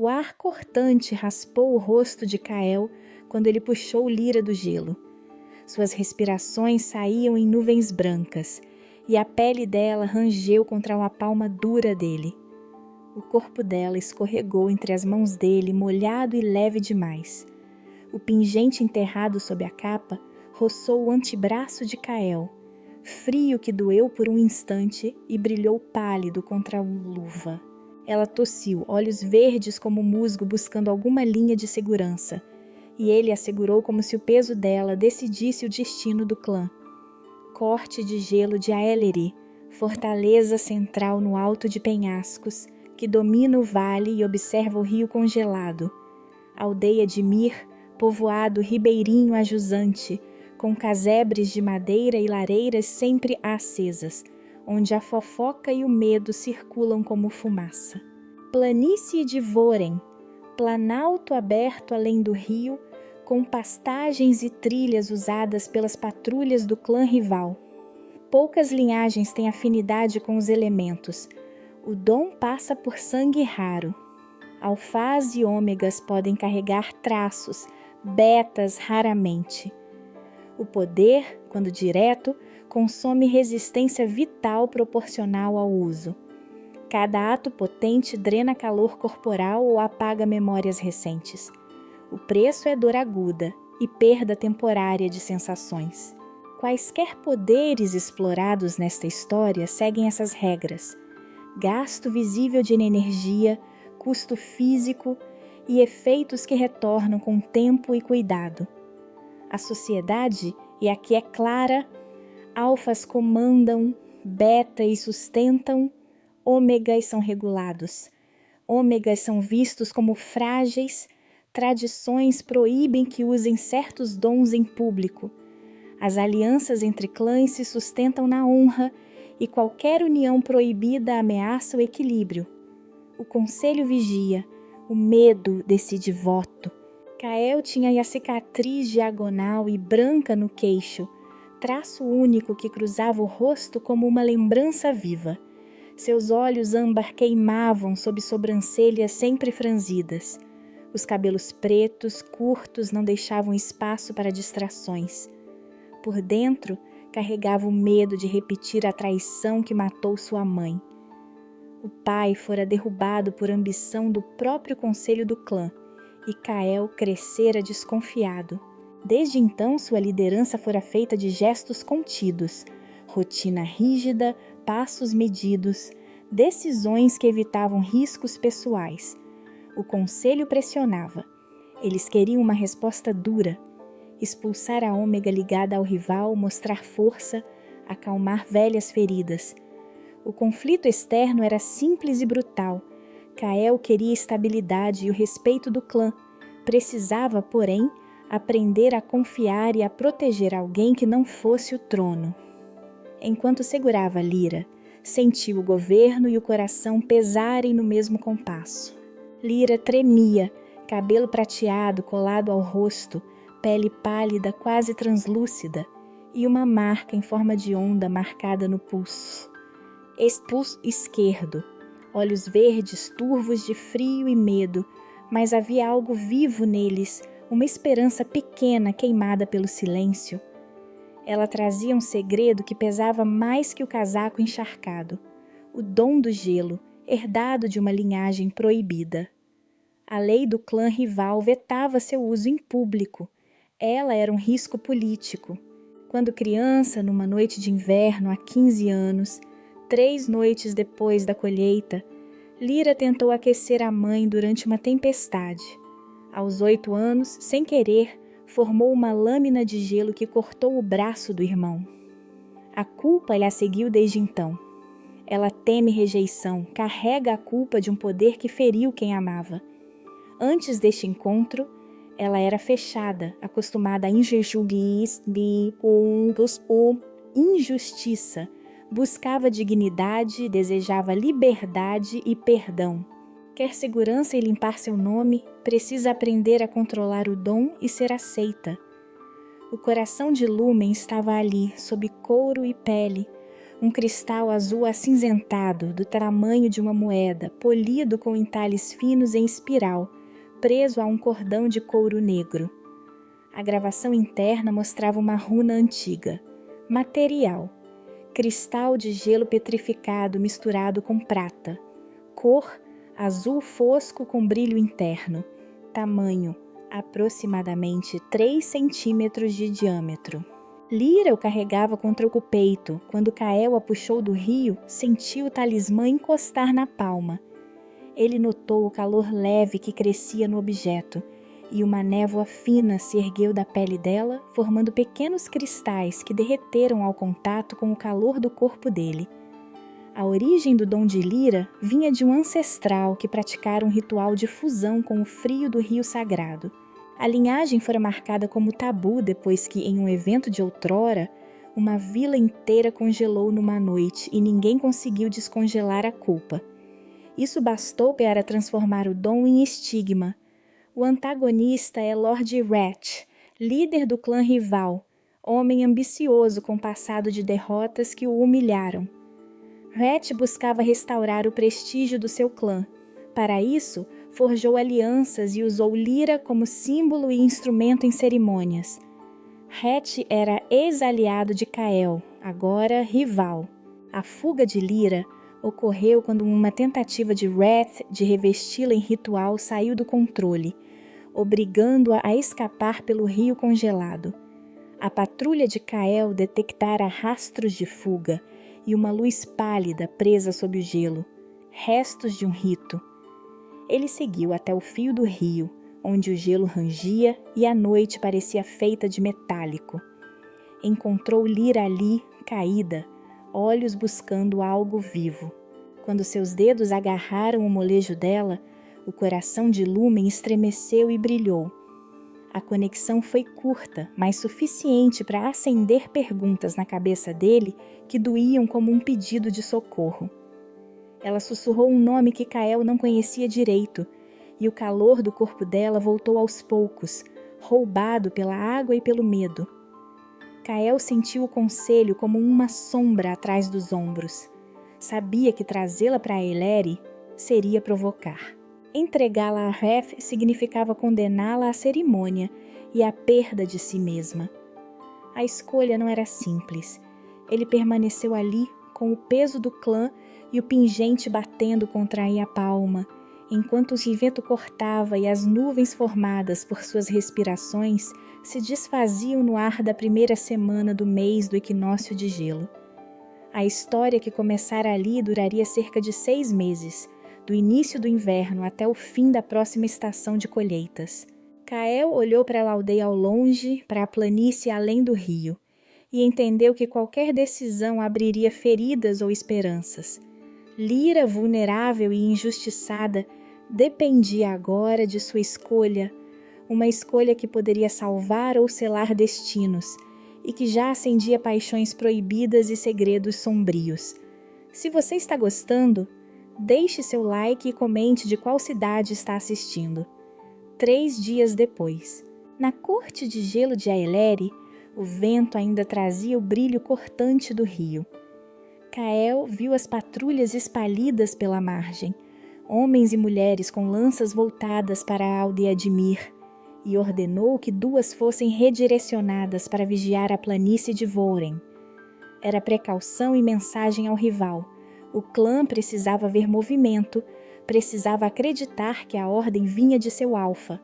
O ar cortante raspou o rosto de Kael quando ele puxou Lyra do gelo. Suas respirações saíam em nuvens brancas, e a pele dela rangeu contra uma palma dura dele. O corpo dela escorregou entre as mãos dele, molhado e leve demais. O pingente enterrado sob a capa roçou o antebraço de Kael, frio que doeu por um instante e brilhou pálido contra a luva. Ela tossiu, olhos verdes como musgo buscando alguma linha de segurança, e ele a segurou como se o peso dela decidisse o destino do clã. Corte de gelo de Aeleri, fortaleza central no alto de penhascos, que domina o vale e observa o rio congelado. Aldeia de Mir, povoado ribeirinho a jusante, com casebres de madeira e lareiras sempre acesas, onde a fofoca e o medo circulam como fumaça. Planície de Voren, planalto aberto além do rio, com pastagens e trilhas usadas pelas patrulhas do clã rival. Poucas linhagens têm afinidade com os elementos. O dom passa por sangue raro. Alfás e ômegas podem carregar traços, betas raramente. O poder, quando direto, consome resistência vital proporcional ao uso. Cada ato potente drena calor corporal ou apaga memórias recentes. O preço é dor aguda e perda temporária de sensações. Quaisquer poderes explorados nesta história seguem essas regras. Gasto visível de energia, custo físico e efeitos que retornam com tempo e cuidado. A sociedade, e aqui é clara, alfas comandam, betas sustentam, ômegas são regulados. Ômegas são vistos como frágeis, tradições proíbem que usem certos dons em público. As alianças entre clãs se sustentam na honra e qualquer união proibida ameaça o equilíbrio. O conselho vigia, o medo decide voto. Kael tinha a cicatriz diagonal e branca no queixo, traço único que cruzava o rosto como uma lembrança viva. Seus olhos âmbar queimavam sob sobrancelhas sempre franzidas. Os cabelos pretos, curtos, não deixavam espaço para distrações. Por dentro, carregava o medo de repetir a traição que matou sua mãe. O pai fora derrubado por ambição do próprio conselho do clã, e Kael crescera desconfiado. Desde então, sua liderança fora feita de gestos contidos, rotina rígida, passos medidos, decisões que evitavam riscos pessoais. O conselho pressionava. Eles queriam uma resposta dura. Expulsar a ômega ligada ao rival, mostrar força, acalmar velhas feridas. O conflito externo era simples e brutal. Kael queria estabilidade e o respeito do clã. Precisava, porém, aprender a confiar e a proteger alguém que não fosse o trono. Enquanto segurava Lyra, sentiu o governo e o coração pesarem no mesmo compasso. Lyra tremia, cabelo prateado colado ao rosto, pele pálida quase translúcida e uma marca em forma de onda marcada no pulso. Pulso esquerdo, olhos verdes turvos de frio e medo, mas havia algo vivo neles, uma esperança pequena queimada pelo silêncio. Ela trazia um segredo que pesava mais que o casaco encharcado, o dom do gelo, herdado de uma linhagem proibida. A lei do clã rival vetava seu uso em público. Ela era um risco político. Quando criança, numa noite de inverno há 15 anos, 3 noites depois da colheita, Lyra tentou aquecer a mãe durante uma tempestade. Aos 8 anos, sem querer, formou uma lâmina de gelo que cortou o braço do irmão. A culpa lhe a seguiu desde então. Ela teme rejeição, carrega a culpa de um poder que feriu quem amava. Antes deste encontro, ela era fechada, acostumada a injustiça, buscava dignidade, desejava liberdade e perdão. Quer segurança e limpar seu nome, precisa aprender a controlar o dom e ser aceita. O coração de Lumen estava ali, sob couro e pele, Um cristal azul acinzentado, do tamanho de uma moeda, polido com entalhes finos em espiral, preso a um cordão de couro negro. A gravação interna mostrava uma runa antiga. Material: cristal de gelo petrificado misturado com prata. Cor: azul fosco com brilho interno. Tamanho: aproximadamente 3 centímetros de diâmetro. Lyra o carregava contra o peito. Quando Kael a puxou do rio, sentiu o talismã encostar na palma. Ele notou o calor leve que crescia no objeto, e uma névoa fina se ergueu da pele dela, formando pequenos cristais que derreteram ao contato com o calor do corpo dele. A origem do dom de Lyra vinha de um ancestral que praticara um ritual de fusão com o frio do rio sagrado. A linhagem fora marcada como tabu depois que, em um evento de outrora, uma vila inteira congelou numa noite e ninguém conseguiu descongelar a culpa. Isso bastou para transformar o dom em estigma. O antagonista é Lord Ratch, líder do clã rival, homem ambicioso com passado de derrotas que o humilharam. Ratch buscava restaurar o prestígio do seu clã. Para isso, forjou alianças e usou Lyra como símbolo e instrumento em cerimônias. Ratch era ex-aliado de Kael, agora rival. A fuga de Lyra ocorreu quando uma tentativa de Wrath de revesti-la em ritual saiu do controle, obrigando-a a escapar pelo rio congelado. A patrulha de Kael detectara rastros de fuga e uma luz pálida presa sob o gelo, restos de um rito. Ele seguiu até o fio do rio, onde o gelo rangia e a noite parecia feita de metálico. Encontrou Lyra ali, caída, olhos buscando algo vivo. Quando seus dedos agarraram o molejo dela, o coração de Lumen estremeceu e brilhou. A conexão foi curta, mas suficiente para acender perguntas na cabeça dele que doíam como um pedido de socorro. Ela sussurrou um nome que Kael não conhecia direito, e o calor do corpo dela voltou aos poucos, roubado pela água e pelo medo. Kael sentiu o conselho como uma sombra atrás dos ombros. Sabia que trazê-la para Eleri seria provocar. Entregá-la a Ref significava condená-la à cerimônia e à perda de si mesma. A escolha não era simples. Ele permaneceu ali, com o peso do clã e o pingente batendo contra a palma, enquanto o vento cortava e as nuvens formadas por suas respirações se desfaziam no ar da primeira semana do mês do equinócio de gelo. A história que começara ali duraria cerca de 6 meses, do início do inverno até o fim da próxima estação de colheitas. Kael olhou para a aldeia ao longe, para a planície além do rio, e entendeu que qualquer decisão abriria feridas ou esperanças. Lyra, vulnerável e injustiçada, dependia agora de sua escolha, uma escolha que poderia salvar ou selar destinos, e que já acendia paixões proibidas e segredos sombrios. Se você está gostando, deixe seu like e comente de qual cidade está assistindo. 3 dias depois, na corte de gelo de Aeleri, o vento ainda trazia o brilho cortante do rio. Kael viu as patrulhas espalhadas pela margem, homens e mulheres com lanças voltadas para a aldeia de Mir, e ordenou que 2 fossem redirecionadas para vigiar a planície de Voren. Era precaução e mensagem ao rival. O clã precisava ver movimento, precisava acreditar que a ordem vinha de seu alfa.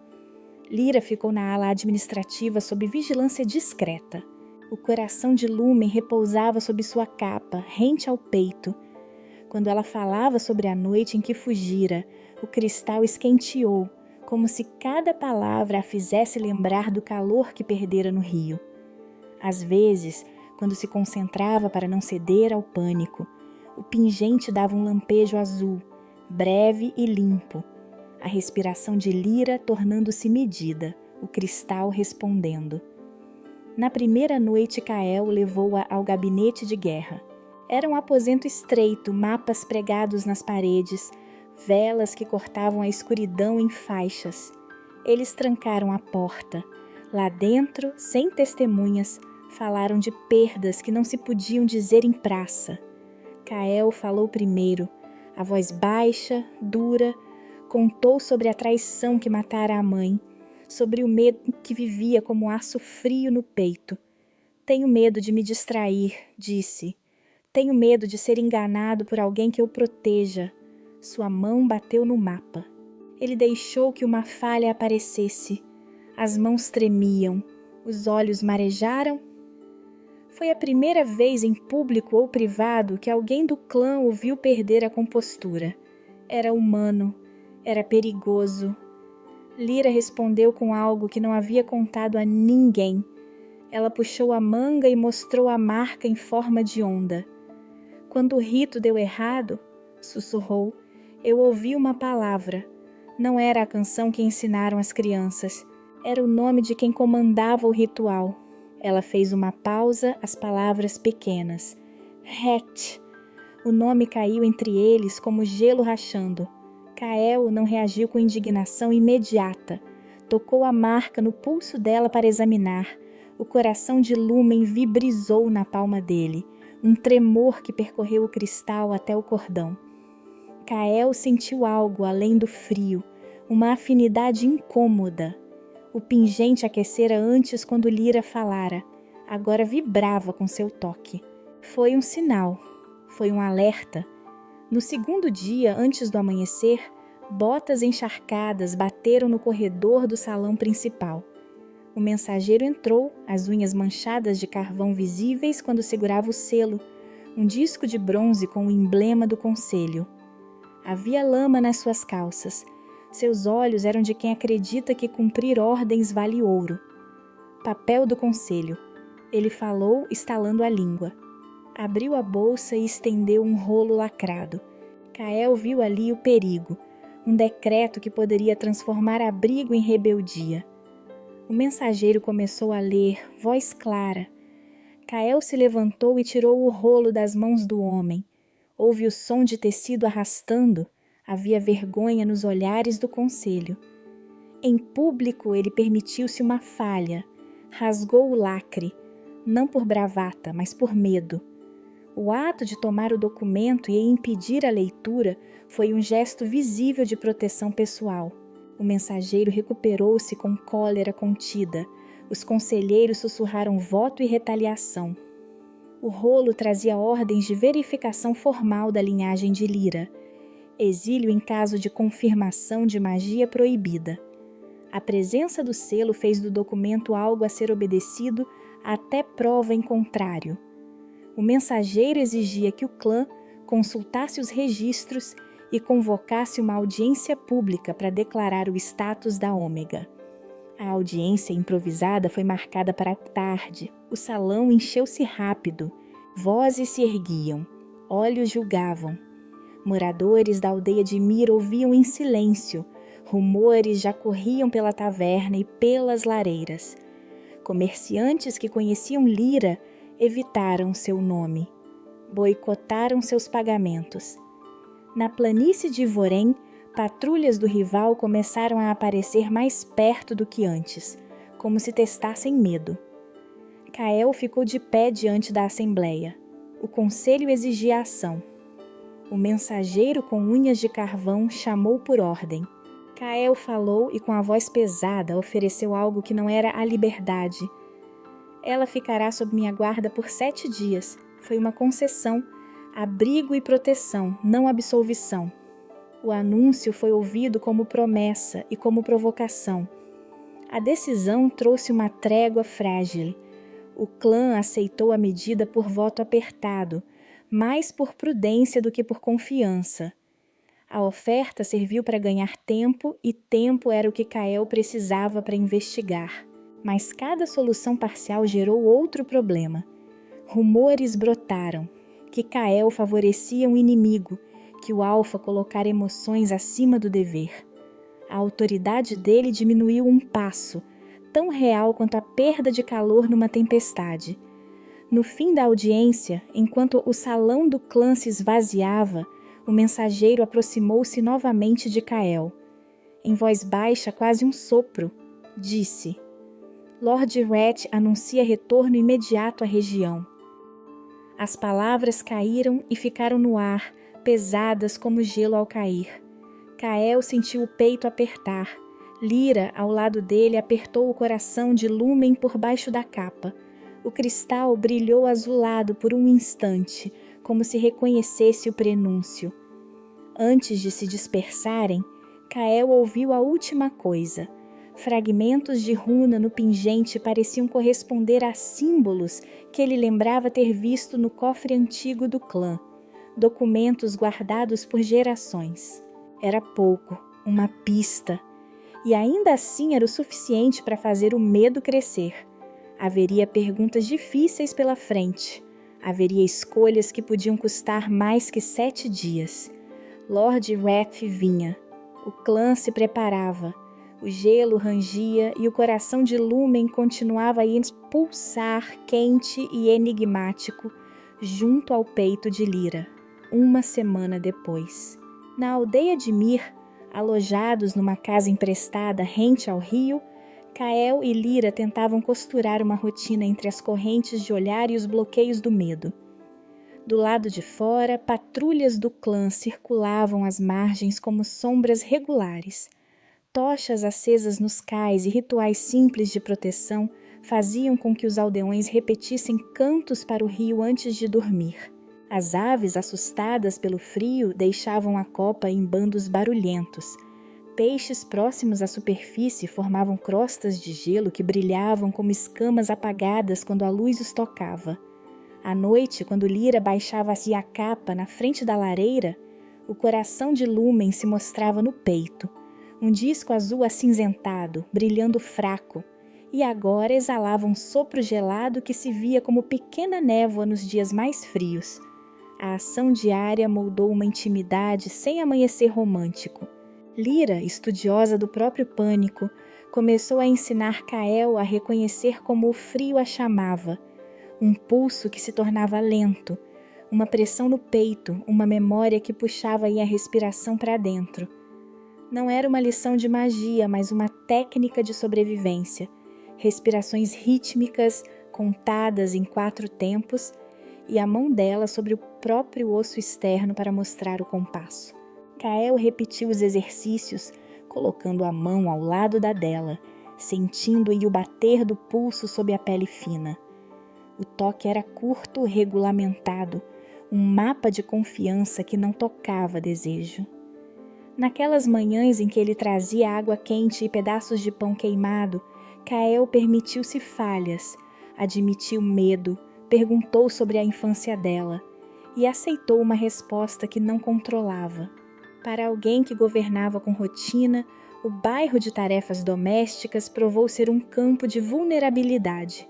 Lyra ficou na ala administrativa sob vigilância discreta. O coração de Lumen repousava sob sua capa, rente ao peito. Quando ela falava sobre a noite em que fugira, o cristal esquenteou, como se cada palavra a fizesse lembrar do calor que perdera no rio. Às vezes, quando se concentrava para não ceder ao pânico, o pingente dava um lampejo azul, breve e limpo, a respiração de Lyra tornando-se medida, o cristal respondendo. Na primeira noite, Kael levou-a ao gabinete de guerra. Era um aposento estreito, mapas pregados nas paredes, velas que cortavam a escuridão em faixas. Eles trancaram a porta. Lá dentro, sem testemunhas, falaram de perdas que não se podiam dizer em praça. Kael falou primeiro. A voz baixa, dura, contou sobre a traição que matara a mãe, sobre o medo que vivia como aço frio no peito. Tenho medo de me distrair, disse. Tenho medo de ser enganado por alguém que eu proteja. Sua mão bateu no mapa. Ele deixou que uma falha aparecesse. As mãos tremiam, os olhos marejaram. Foi a primeira vez em público ou privado que alguém do clã o viu perder a compostura. Era humano, era perigoso. Lyra respondeu com algo que não havia contado a ninguém. Ela puxou a manga e mostrou a marca em forma de onda. Quando o rito deu errado, sussurrou, eu ouvi uma palavra. Não era a canção que ensinaram as crianças. Era o nome de quem comandava o ritual. Ela fez uma pausa, as palavras pequenas. Het. O nome caiu entre eles como gelo rachando. Kael não reagiu com indignação imediata. Tocou a marca no pulso dela para examinar. O coração de Lumen vibrizou na palma dele. Um tremor que percorreu o cristal até o cordão. Kael sentiu algo além do frio, uma afinidade incômoda. O pingente aquecera antes quando Lyra falara. Agora vibrava com seu toque. Foi um sinal, foi um alerta. No segundo dia, antes do amanhecer, botas encharcadas bateram no corredor do salão principal. O mensageiro entrou, as unhas manchadas de carvão visíveis quando segurava o selo, um disco de bronze com o emblema do conselho. Havia lama nas suas calças. Seus olhos eram de quem acredita que cumprir ordens vale ouro. Papel do conselho. Ele falou, estalando a língua. Abriu a bolsa e estendeu um rolo lacrado. Kael viu ali o perigo, um decreto que poderia transformar abrigo em rebeldia. O mensageiro começou a ler, voz clara. Kael se levantou e tirou o rolo das mãos do homem. Houve o som de tecido arrastando. Havia vergonha nos olhares do conselho. Em público, ele permitiu-se uma falha. Rasgou o lacre, não por bravata, mas por medo. O ato de tomar o documento e impedir a leitura foi um gesto visível de proteção pessoal. O mensageiro recuperou-se com cólera contida. Os conselheiros sussurraram voto e retaliação. O rolo trazia ordens de verificação formal da linhagem de Lyra. Exílio em caso de confirmação de magia proibida. A presença do selo fez do documento algo a ser obedecido até prova em contrário. O mensageiro exigia que o clã consultasse os registros e convocasse uma audiência pública para declarar o status da Ômega. A audiência improvisada foi marcada para a tarde. O salão encheu-se rápido. Vozes se erguiam. Olhos julgavam. Moradores da aldeia de Mir ouviam em silêncio. Rumores já corriam pela taverna e pelas lareiras. Comerciantes que conheciam Lyra evitaram seu nome. Boicotaram seus pagamentos. Na planície de Vorém, patrulhas do rival começaram a aparecer mais perto do que antes, como se testassem medo. Kael ficou de pé diante da assembleia. O conselho exigia ação. O mensageiro com unhas de carvão chamou por ordem. Kael falou e com a voz pesada ofereceu algo que não era a liberdade. Ela ficará sob minha guarda por 7 dias. Foi uma concessão, abrigo e proteção, não absolvição. O anúncio foi ouvido como promessa e como provocação. A decisão trouxe uma trégua frágil. O clã aceitou a medida por voto apertado, mais por prudência do que por confiança. A oferta serviu para ganhar tempo e tempo era o que Kael precisava para investigar. Mas cada solução parcial gerou outro problema. Rumores brotaram, que Kael favorecia um inimigo, que o Alfa colocara emoções acima do dever. A autoridade dele diminuiu um passo, tão real quanto a perda de calor numa tempestade. No fim da audiência, enquanto o salão do clã se esvaziava, o mensageiro aproximou-se novamente de Kael. Em voz baixa, quase um sopro, disse: Lord Rat anuncia retorno imediato à região. As palavras caíram e ficaram no ar, pesadas como gelo ao cair. Kael sentiu o peito apertar. Lyra, ao lado dele, apertou o coração de Lúmen por baixo da capa. O cristal brilhou azulado por um instante, como se reconhecesse o prenúncio. Antes de se dispersarem, Kael ouviu a última coisa. Fragmentos de runa no pingente pareciam corresponder a símbolos que ele lembrava ter visto no cofre antigo do clã. Documentos guardados por gerações. Era pouco, uma pista. E ainda assim era o suficiente para fazer o medo crescer. Haveria perguntas difíceis pela frente. Haveria escolhas que podiam custar mais que 7 dias. Lord Wrath vinha. O clã se preparava. O gelo rangia e o coração de Lúmen continuava a pulsar quente e enigmático junto ao peito de Lyra, 1 semana depois. Na aldeia de Mir, alojados numa casa emprestada rente ao rio, Kael e Lyra tentavam costurar uma rotina entre as correntes de olhar e os bloqueios do medo. Do lado de fora, patrulhas do clã circulavam às margens como sombras regulares. Tochas acesas nos cais e rituais simples de proteção faziam com que os aldeões repetissem cantos para o rio antes de dormir. As aves, assustadas pelo frio, deixavam a copa em bandos barulhentos. Peixes próximos à superfície formavam crostas de gelo que brilhavam como escamas apagadas quando a luz os tocava. À noite, quando Lyra baixava-se a capa na frente da lareira, o coração de Lúmen se mostrava no peito. Um disco azul acinzentado, brilhando fraco, e agora exalava um sopro gelado que se via como pequena névoa nos dias mais frios. A ação diária moldou uma intimidade sem amanhecer romântico. Lyra, estudiosa do próprio pânico, começou a ensinar Kael a reconhecer como o frio a chamava, um pulso que se tornava lento, uma pressão no peito, uma memória que puxava a respiração para dentro. Não era uma lição de magia, mas uma técnica de sobrevivência. Respirações rítmicas, contadas em 4 tempos, e a mão dela sobre o próprio osso externo para mostrar o compasso. Kael repetiu os exercícios, colocando a mão ao lado da dela, sentindo-lhe o bater do pulso sob a pele fina. O toque era curto, regulamentado, um mapa de confiança que não tocava desejo. Naquelas manhãs em que ele trazia água quente e pedaços de pão queimado, Kael permitiu-se falhas, admitiu medo, perguntou sobre a infância dela e aceitou uma resposta que não controlava. Para alguém que governava com rotina, o bairro de tarefas domésticas provou ser um campo de vulnerabilidade.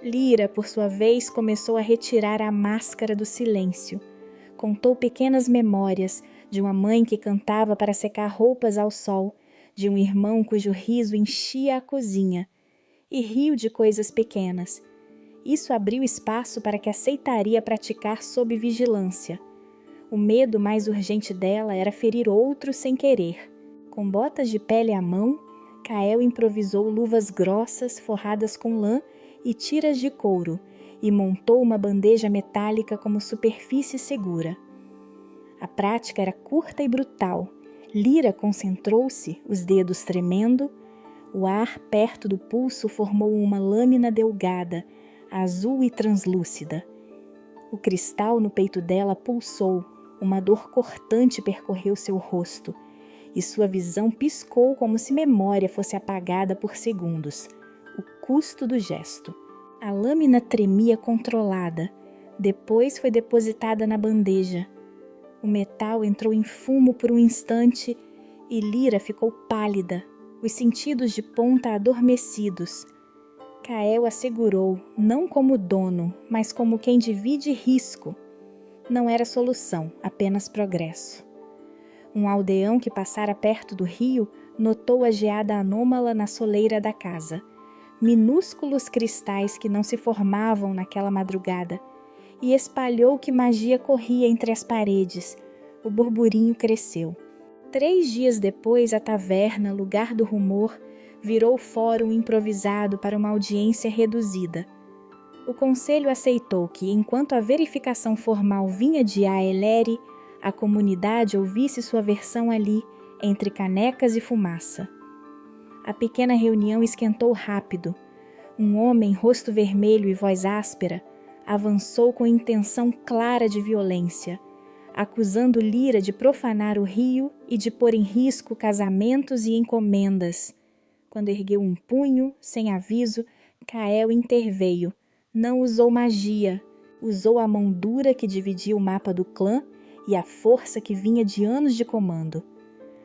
Lyra, por sua vez, começou a retirar a máscara do silêncio. Contou pequenas memórias de uma mãe que cantava para secar roupas ao sol, de um irmão cujo riso enchia a cozinha, e riu de coisas pequenas. Isso abriu espaço para que aceitaria praticar sob vigilância. O medo mais urgente dela era ferir outro sem querer. Com botas de pele à mão, Kael improvisou luvas grossas forradas com lã e tiras de couro e montou uma bandeja metálica como superfície segura. A prática era curta e brutal. Lyra concentrou-se, os dedos tremendo. O ar perto do pulso formou uma lâmina delgada, azul e translúcida. O cristal no peito dela pulsou, uma dor cortante percorreu seu rosto, e sua visão piscou como se memória fosse apagada por segundos. O custo do gesto. A lâmina tremia controlada, depois foi depositada na bandeja. O metal entrou em fumo por um instante e Lyra ficou pálida, os sentidos de ponta adormecidos. Kael a segurou, não como dono, mas como quem divide risco. Não era solução, apenas progresso. Um aldeão que passara perto do rio notou a geada anômala na soleira da casa. Minúsculos cristais que não se formavam naquela madrugada, e espalhou que magia corria entre as paredes. O burburinho cresceu. 3 dias depois, a taverna, lugar do rumor, virou fórum improvisado para uma audiência reduzida. O conselho aceitou que, enquanto a verificação formal vinha de Aeleri, a comunidade ouvisse sua versão ali, entre canecas e fumaça. A pequena reunião esquentou rápido. Um homem, rosto vermelho e voz áspera, avançou com intenção clara de violência, acusando Lyra de profanar o rio e de pôr em risco casamentos e encomendas. Quando ergueu um punho, sem aviso, Cael interveio. Não usou magia, usou a mão dura que dividia o mapa do clã e a força que vinha de anos de comando.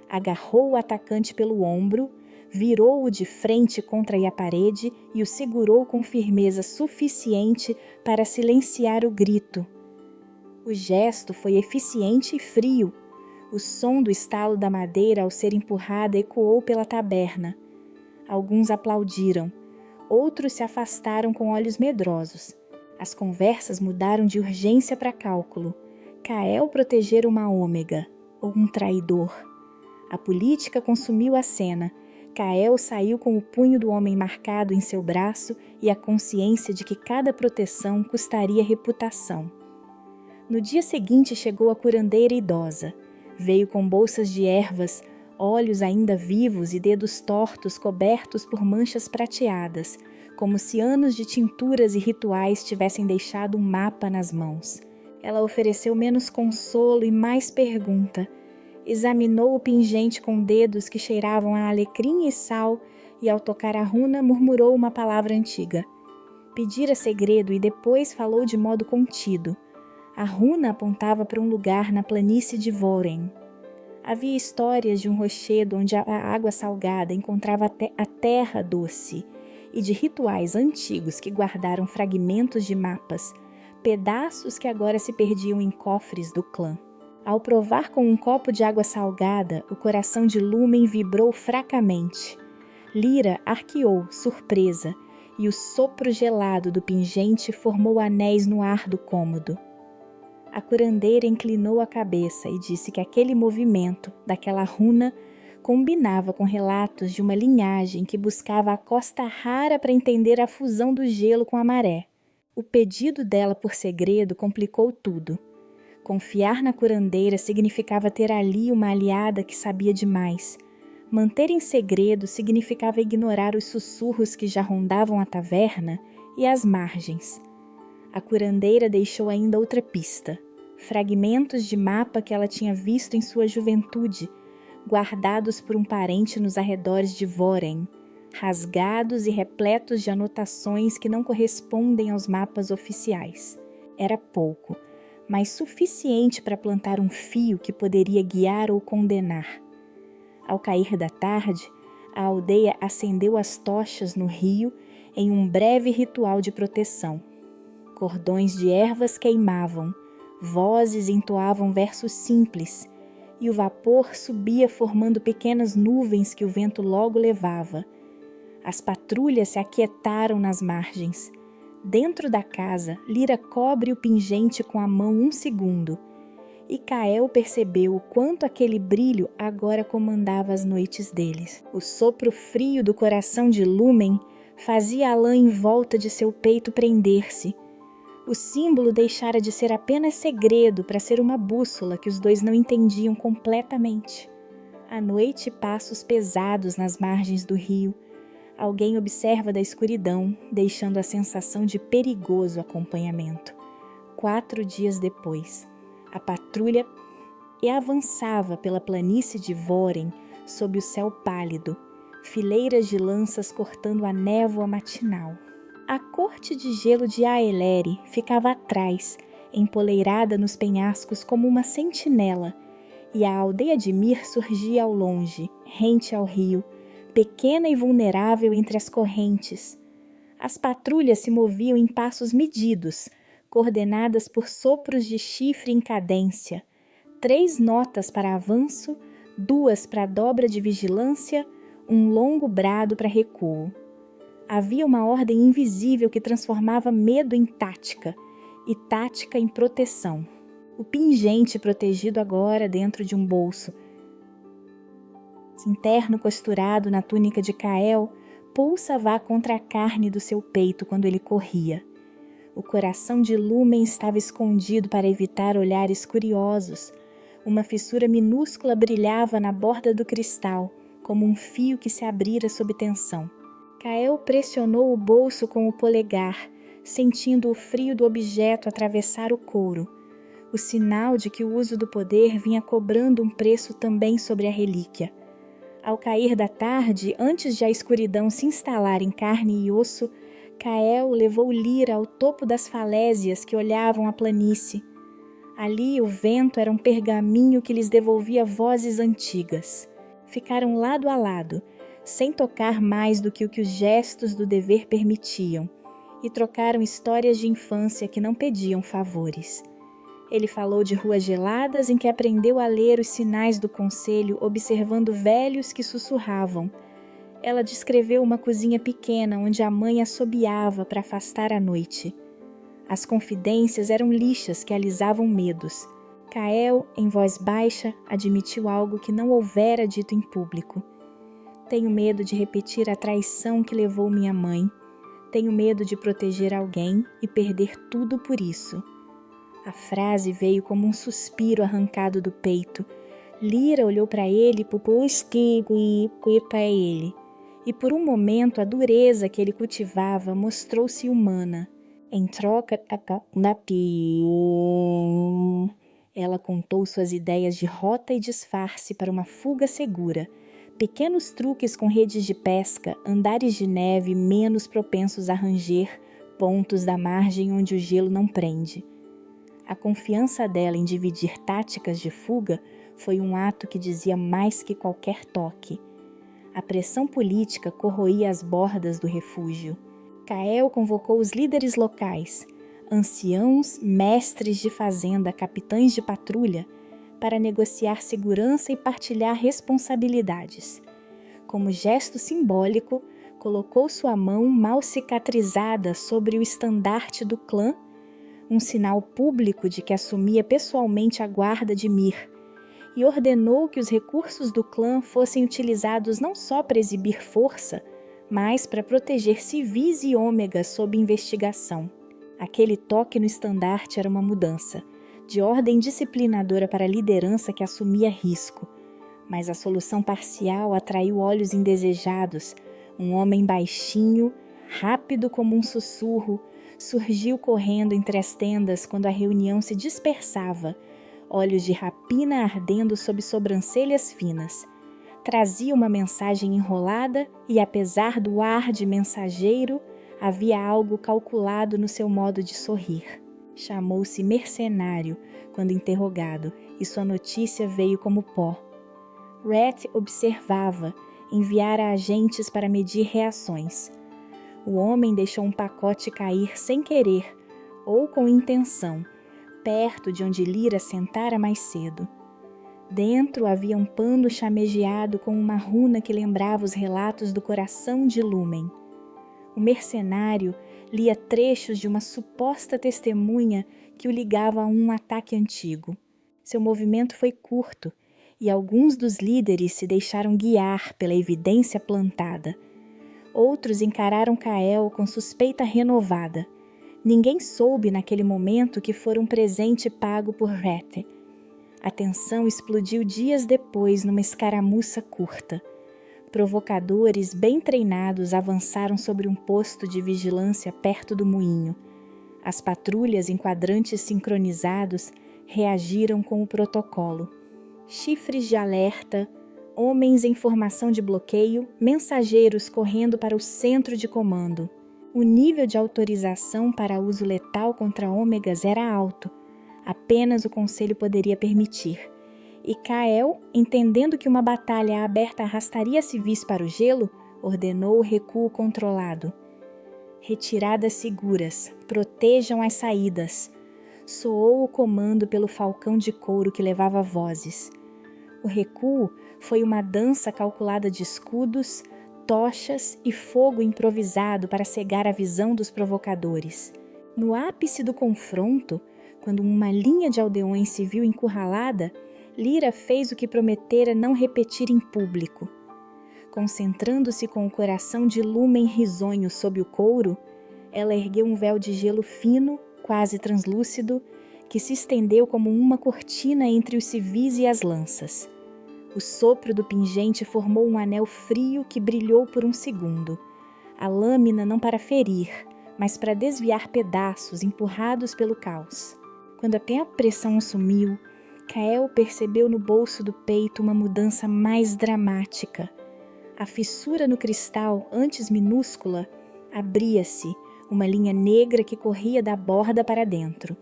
Agarrou o atacante pelo ombro, virou-o de frente contra a parede e o segurou com firmeza suficiente para silenciar o grito. O gesto foi eficiente e frio. O som do estalo da madeira ao ser empurrada ecoou pela taberna. Alguns aplaudiram. Outros se afastaram com olhos medrosos. As conversas mudaram de urgência para cálculo. Cael protegera uma ômega, ou um traidor. A política consumiu a cena. Cael saiu com o punho do homem marcado em seu braço e a consciência de que cada proteção custaria reputação. No dia seguinte chegou a curandeira idosa. Veio com bolsas de ervas, olhos ainda vivos e dedos tortos cobertos por manchas prateadas, como se anos de tinturas e rituais tivessem deixado um mapa nas mãos. Ela ofereceu menos consolo e mais pergunta. Examinou o pingente com dedos que cheiravam a alecrim e sal e, ao tocar a runa, murmurou uma palavra antiga. Pedira segredo e depois falou de modo contido. A runa apontava para um lugar na planície de Voren. Havia histórias de um rochedo onde a água salgada encontrava a terra doce e de rituais antigos que guardaram fragmentos de mapas, pedaços que agora se perdiam em cofres do clã. Ao provar com um copo de água salgada, o coração de Lumen vibrou fracamente. Lyra arqueou, surpresa, e o sopro gelado do pingente formou anéis no ar do cômodo. A curandeira inclinou a cabeça e disse que aquele movimento, daquela runa, combinava com relatos de uma linhagem que buscava a costa rara para entender a fusão do gelo com a maré. O pedido dela por segredo complicou tudo. Confiar na curandeira significava ter ali uma aliada que sabia demais. Manter em segredo significava ignorar os sussurros que já rondavam a taverna e as margens. A curandeira deixou ainda outra pista. Fragmentos de mapa que ela tinha visto em sua juventude, guardados por um parente nos arredores de Voren, rasgados e repletos de anotações que não correspondem aos mapas oficiais. Era pouco, mas suficiente para plantar um fio que poderia guiar ou condenar. Ao cair da tarde, a aldeia acendeu as tochas no rio em um breve ritual de proteção. Cordões de ervas queimavam, vozes entoavam versos simples, e o vapor subia formando pequenas nuvens que o vento logo levava. As patrulhas se aquietaram nas margens. Dentro da casa, Lyra cobre o pingente com a mão um segundo, e Cael percebeu o quanto aquele brilho agora comandava as noites deles. O sopro frio do coração de Lumen fazia a lã em volta de seu peito prender-se. O símbolo deixara de ser apenas segredo para ser uma bússola que os dois não entendiam completamente. À noite, passos pesados nas margens do rio. Alguém observa da escuridão, deixando a sensação de perigoso acompanhamento. 4 dias depois, a patrulha avançava pela planície de Voren sob o céu pálido, fileiras de lanças cortando a névoa matinal. A corte de gelo de Aeleri ficava atrás, empoleirada nos penhascos como uma sentinela, e a aldeia de Mir surgia ao longe, rente ao rio, pequena e vulnerável entre as correntes. As patrulhas se moviam em passos medidos, coordenadas por sopros de chifre em cadência, 3 notas para avanço, 2 para dobra de vigilância, um longo brado para recuo. Havia uma ordem invisível que transformava medo em tática e tática em proteção. O pingente protegido agora dentro de um bolso, interno costurado na túnica de Cael, pulsava contra a carne do seu peito quando ele corria. O coração de Lúmen estava escondido para evitar olhares curiosos. Uma fissura minúscula brilhava na borda do cristal, como um fio que se abrira sob tensão. Kael pressionou o bolso com o polegar, sentindo o frio do objeto atravessar o couro, o sinal de que o uso do poder vinha cobrando um preço também sobre a relíquia. Ao cair da tarde, antes de a escuridão se instalar em carne e osso, Kael levou Lyra ao topo das falésias que olhavam a planície. Ali o vento era um pergaminho que lhes devolvia vozes antigas. Ficaram lado a lado, sem tocar mais do que o que os gestos do dever permitiam, e trocaram histórias de infância que não pediam favores. Ele falou de ruas geladas em que aprendeu a ler os sinais do conselho observando velhos que sussurravam. Ela descreveu uma cozinha pequena onde a mãe assobiava para afastar a noite. As confidências eram lixas que alisavam medos. Kael, em voz baixa, admitiu algo que não houvera dito em público. Tenho medo de repetir a traição que levou minha mãe. Tenho medo de proteger alguém e perder tudo por isso. A frase veio como um suspiro arrancado do peito. Lyra olhou para ele, para ele. E por um momento a dureza que ele cultivava mostrou-se humana. Em troca, ela contou suas ideias de rota e disfarce para uma fuga segura. Pequenos truques com redes de pesca, andares de neve menos propensos a ranger, pontos da margem onde o gelo não prende. A confiança dela em dividir táticas de fuga foi um ato que dizia mais que qualquer toque. A pressão política corroía as bordas do refúgio. Kael convocou os líderes locais, anciãos, mestres de fazenda, capitães de patrulha, para negociar segurança e partilhar responsabilidades. Como gesto simbólico, colocou sua mão mal cicatrizada sobre o estandarte do clã, um sinal público de que assumia pessoalmente a guarda de Mir, e ordenou que os recursos do clã fossem utilizados não só para exibir força, mas para proteger civis e ômegas sob investigação. Aquele toque no estandarte era uma mudança, de ordem disciplinadora para a liderança que assumia risco, mas a solução parcial atraiu olhos indesejados. Um homem baixinho, rápido como um sussurro, surgiu correndo entre as tendas quando a reunião se dispersava, olhos de rapina ardendo sob sobrancelhas finas. Trazia uma mensagem enrolada e, apesar do ar de mensageiro, havia algo calculado no seu modo de sorrir. Chamou-se mercenário quando interrogado, e sua notícia veio como pó. Rat observava, enviara agentes para medir reações. O homem deixou um pacote cair sem querer, ou com intenção, perto de onde Lyra sentara mais cedo. Dentro havia um pano chamejeado com uma runa que lembrava os relatos do coração de Lúmen. O mercenário lia trechos de uma suposta testemunha que o ligava a um ataque antigo. Seu movimento foi curto, e alguns dos líderes se deixaram guiar pela evidência plantada. Outros encararam Kael com suspeita renovada. Ninguém soube naquele momento que fora um presente pago por Rat. A tensão explodiu dias depois numa escaramuça curta. Provocadores bem treinados avançaram sobre um posto de vigilância perto do moinho. As patrulhas em quadrantes sincronizados reagiram com o protocolo. Chifres de alerta, homens em formação de bloqueio, mensageiros correndo para o centro de comando. O nível de autorização para uso letal contra ômegas era alto. Apenas o conselho poderia permitir. E Kael, entendendo que uma batalha aberta arrastaria civis para o gelo, ordenou o recuo controlado. Retiradas seguras, protejam as saídas. Soou o comando pelo falcão de couro que levava vozes. O recuo foi uma dança calculada de escudos, tochas e fogo improvisado para cegar a visão dos provocadores. No ápice do confronto, quando uma linha de aldeões se viu encurralada, Lyra fez o que prometera não repetir em público. Concentrando-se com o coração de Lúmen risonho sob o couro, Ela ergueu um véu de gelo fino, quase translúcido, que se estendeu como uma cortina entre os civis e as lanças. O sopro do pingente formou um anel frio que brilhou por um segundo. A lâmina não para ferir, mas para desviar pedaços empurrados pelo caos. Quando até a pressão sumiu, Kael percebeu no bolso do peito uma mudança mais dramática. A fissura no cristal, antes minúscula, abria-se, uma linha negra que corria da borda para dentro.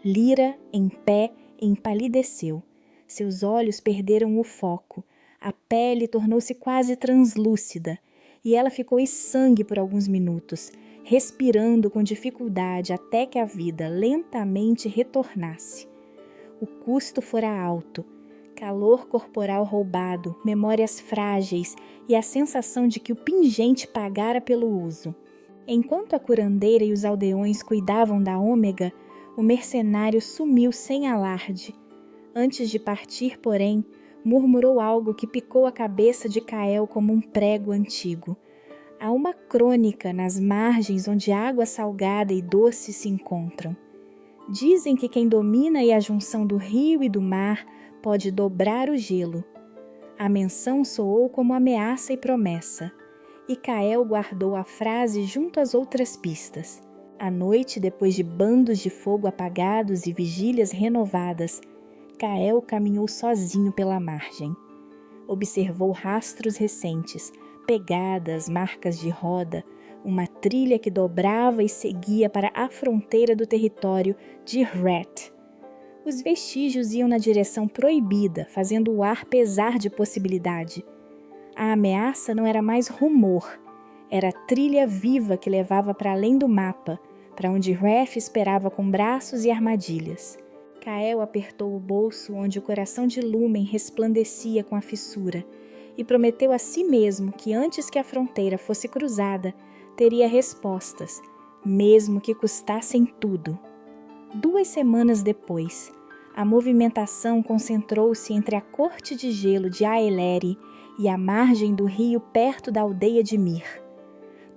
Lyra, em pé, empalideceu. Seus olhos perderam o foco. A pele tornou-se quase translúcida e ela ficou exangue por alguns minutos, respirando com dificuldade até que a vida lentamente retornasse. O custo fora alto. Calor corporal roubado, memórias frágeis e a sensação de que o pingente pagara pelo uso. Enquanto a curandeira e os aldeões cuidavam da Ômega, o mercenário sumiu sem alarde. Antes de partir, porém, murmurou algo que picou a cabeça de Kael como um prego antigo. Há uma crônica nas margens onde água salgada e doce se encontram. Dizem que quem domina a junção do rio e do mar pode dobrar o gelo. A menção soou como ameaça e promessa, e Kael guardou a frase junto às outras pistas. À noite, depois de bandos de fogo apagados e vigílias renovadas, Kael caminhou sozinho pela margem. Observou rastros recentes, pegadas, marcas de roda, uma trilha que dobrava e seguia para a fronteira do território de Ret. Os vestígios iam na direção proibida, fazendo o ar pesar de possibilidade. A ameaça não era mais rumor, era trilha viva que levava para além do mapa, para onde Ref esperava com braços e armadilhas. Kael apertou o bolso onde o coração de Lumen resplandecia com a fissura e prometeu a si mesmo que antes que a fronteira fosse cruzada, teria respostas, mesmo que custassem tudo. 2 semanas depois, a movimentação concentrou-se entre a corte de gelo de Aeleri e a margem do rio perto da aldeia de Mir.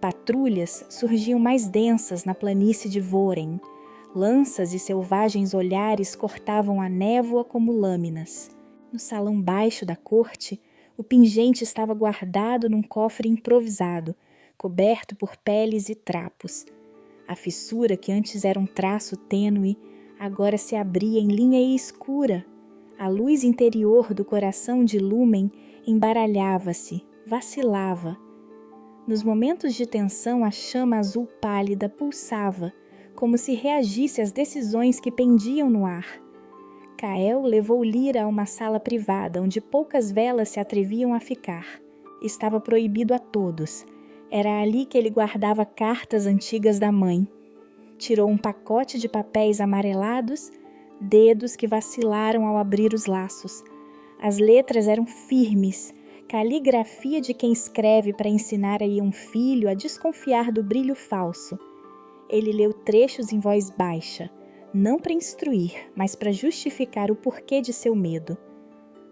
Patrulhas surgiam mais densas na planície de Voren. Lanças e selvagens olhares cortavam a névoa como lâminas. No salão baixo da corte, o pingente estava guardado num cofre improvisado, coberto por peles e trapos. A fissura, que antes era um traço tênue, agora se abria em linha escura. A luz interior do coração de Lumen embaralhava-se, vacilava. Nos momentos de tensão, a chama azul pálida pulsava, como se reagisse às decisões que pendiam no ar. Kael levou Lyra a uma sala privada, onde poucas velas se atreviam a ficar. Estava proibido a todos. Era ali que ele guardava cartas antigas da mãe. Tirou um pacote de papéis amarelados, dedos que vacilaram ao abrir os laços. As letras eram firmes, caligrafia de quem escreve para ensinar aí um filho a desconfiar do brilho falso. Ele leu trechos em voz baixa, não para instruir, mas para justificar o porquê de seu medo.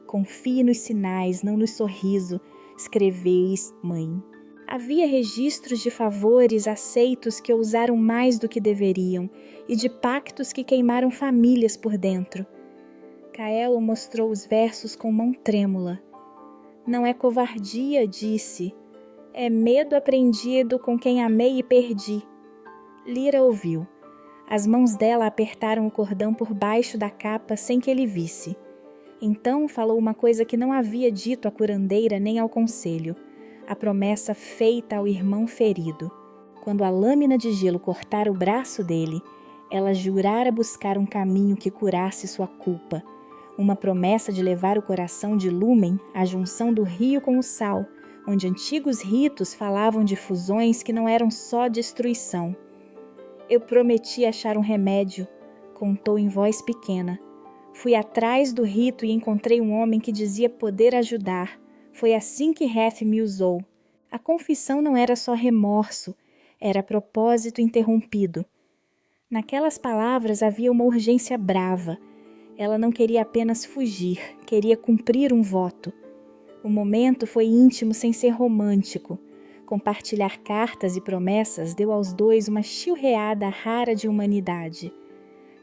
Confie nos sinais, não no sorriso, escreveis, mãe. Havia registros de favores aceitos que ousaram mais do que deveriam e de pactos que queimaram famílias por dentro. Kael mostrou os versos com mão trêmula. Não é covardia, disse. É medo aprendido com quem amei e perdi. Lyra ouviu. As mãos dela apertaram o cordão por baixo da capa sem que ele visse. Então falou uma coisa que não havia dito à curandeira nem ao conselho. A promessa feita ao irmão ferido. Quando a lâmina de gelo cortara o braço dele, ela jurara buscar um caminho que curasse sua culpa. Uma promessa de levar o coração de Lumen à junção do rio com o sal, onde antigos ritos falavam de fusões que não eram só destruição. Eu prometi achar um remédio, contou em voz pequena. Fui atrás do rito e encontrei um homem que dizia poder ajudar. Foi assim que Heth me usou. A confissão não era só remorso, era propósito interrompido. Naquelas palavras havia uma urgência brava. Ela não queria apenas fugir, queria cumprir um voto. O momento foi íntimo sem ser romântico. Compartilhar cartas e promessas deu aos dois uma chilreada rara de humanidade.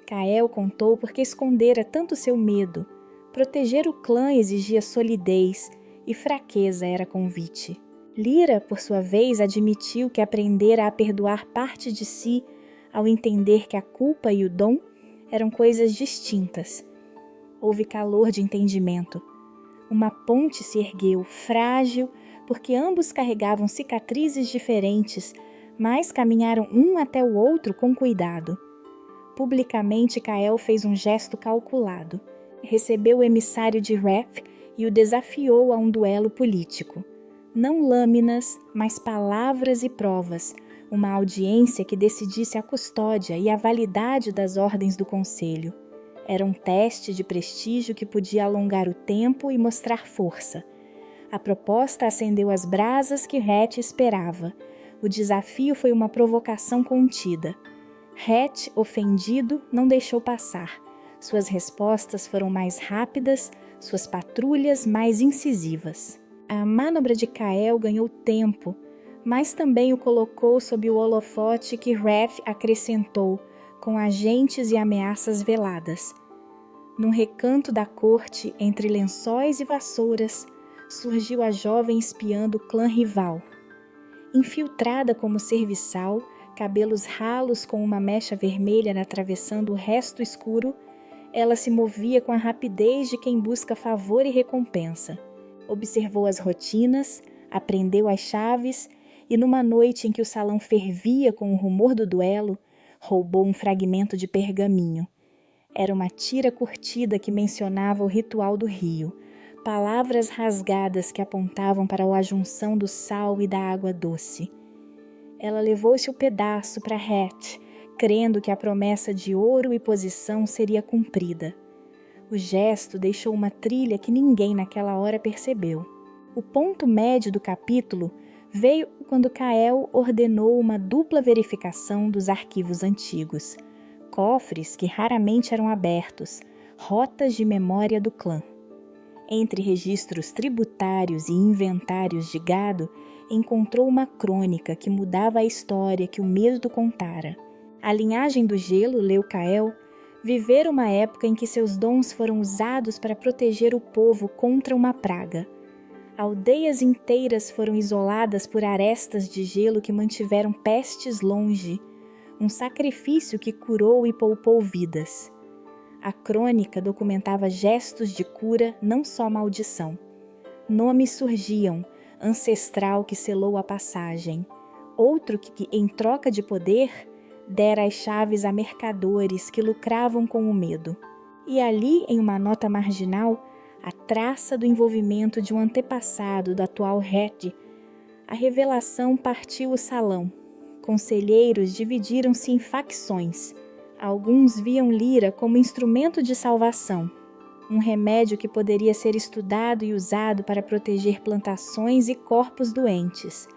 Kael contou porque escondera tanto seu medo. Proteger o clã exigia solidez e fraqueza era convite. Lyra, por sua vez, admitiu que aprendera a perdoar parte de si ao entender que a culpa e o dom eram coisas distintas. Houve calor de entendimento. Uma ponte se ergueu, frágil, porque ambos carregavam cicatrizes diferentes, mas caminharam um até o outro com cuidado. Publicamente, Kael fez um gesto calculado. Recebeu o emissário de Wrath e o desafiou a um duelo político. Não lâminas, mas palavras e provas, uma audiência que decidisse a custódia e a validade das ordens do conselho. Era um teste de prestígio que podia alongar o tempo e mostrar força. A proposta acendeu as brasas que Hatch esperava. O desafio foi uma provocação contida. Hatch, ofendido, não deixou passar. Suas respostas foram mais rápidas, suas patrulhas mais incisivas. A manobra de Kael ganhou tempo, mas também o colocou sob o holofote que Wrath acrescentou, com agentes e ameaças veladas. Num recanto da corte, entre lençóis e vassouras, surgiu a jovem espiã do clã rival. Infiltrada como serviçal, cabelos ralos com uma mecha vermelha atravessando o resto escuro, ela se movia com a rapidez de quem busca favor e recompensa. Observou as rotinas, aprendeu as chaves e, numa noite em que o salão fervia com o rumor do duelo, roubou um fragmento de pergaminho. Era uma tira curtida que mencionava o ritual do rio, palavras rasgadas que apontavam para a junção do sal e da água doce. Ela levou-se o pedaço para Hatch, crendo que a promessa de ouro e posição seria cumprida. O gesto deixou uma trilha que ninguém naquela hora percebeu. O ponto médio do capítulo veio quando Kael ordenou uma dupla verificação dos arquivos antigos, cofres que raramente eram abertos, rotas de memória do clã. Entre registros tributários e inventários de gado, encontrou uma crônica que mudava a história que o medo contara. A linhagem do gelo, leu Kael, vivera uma época em que seus dons foram usados para proteger o povo contra uma praga. Aldeias inteiras foram isoladas por arestas de gelo que mantiveram pestes longe, um sacrifício que curou e poupou vidas. A crônica documentava gestos de cura, não só maldição. Nomes surgiam, ancestral que selou a passagem. Outro que, em troca de poder, dera as chaves a mercadores que lucravam com o medo. E ali, em uma nota marginal, a traça do envolvimento de um antepassado do atual Hatch. A revelação partiu o salão. Conselheiros dividiram-se em facções. Alguns viam Lyra como instrumento de salvação, um remédio que poderia ser estudado e usado para proteger plantações e corpos doentes.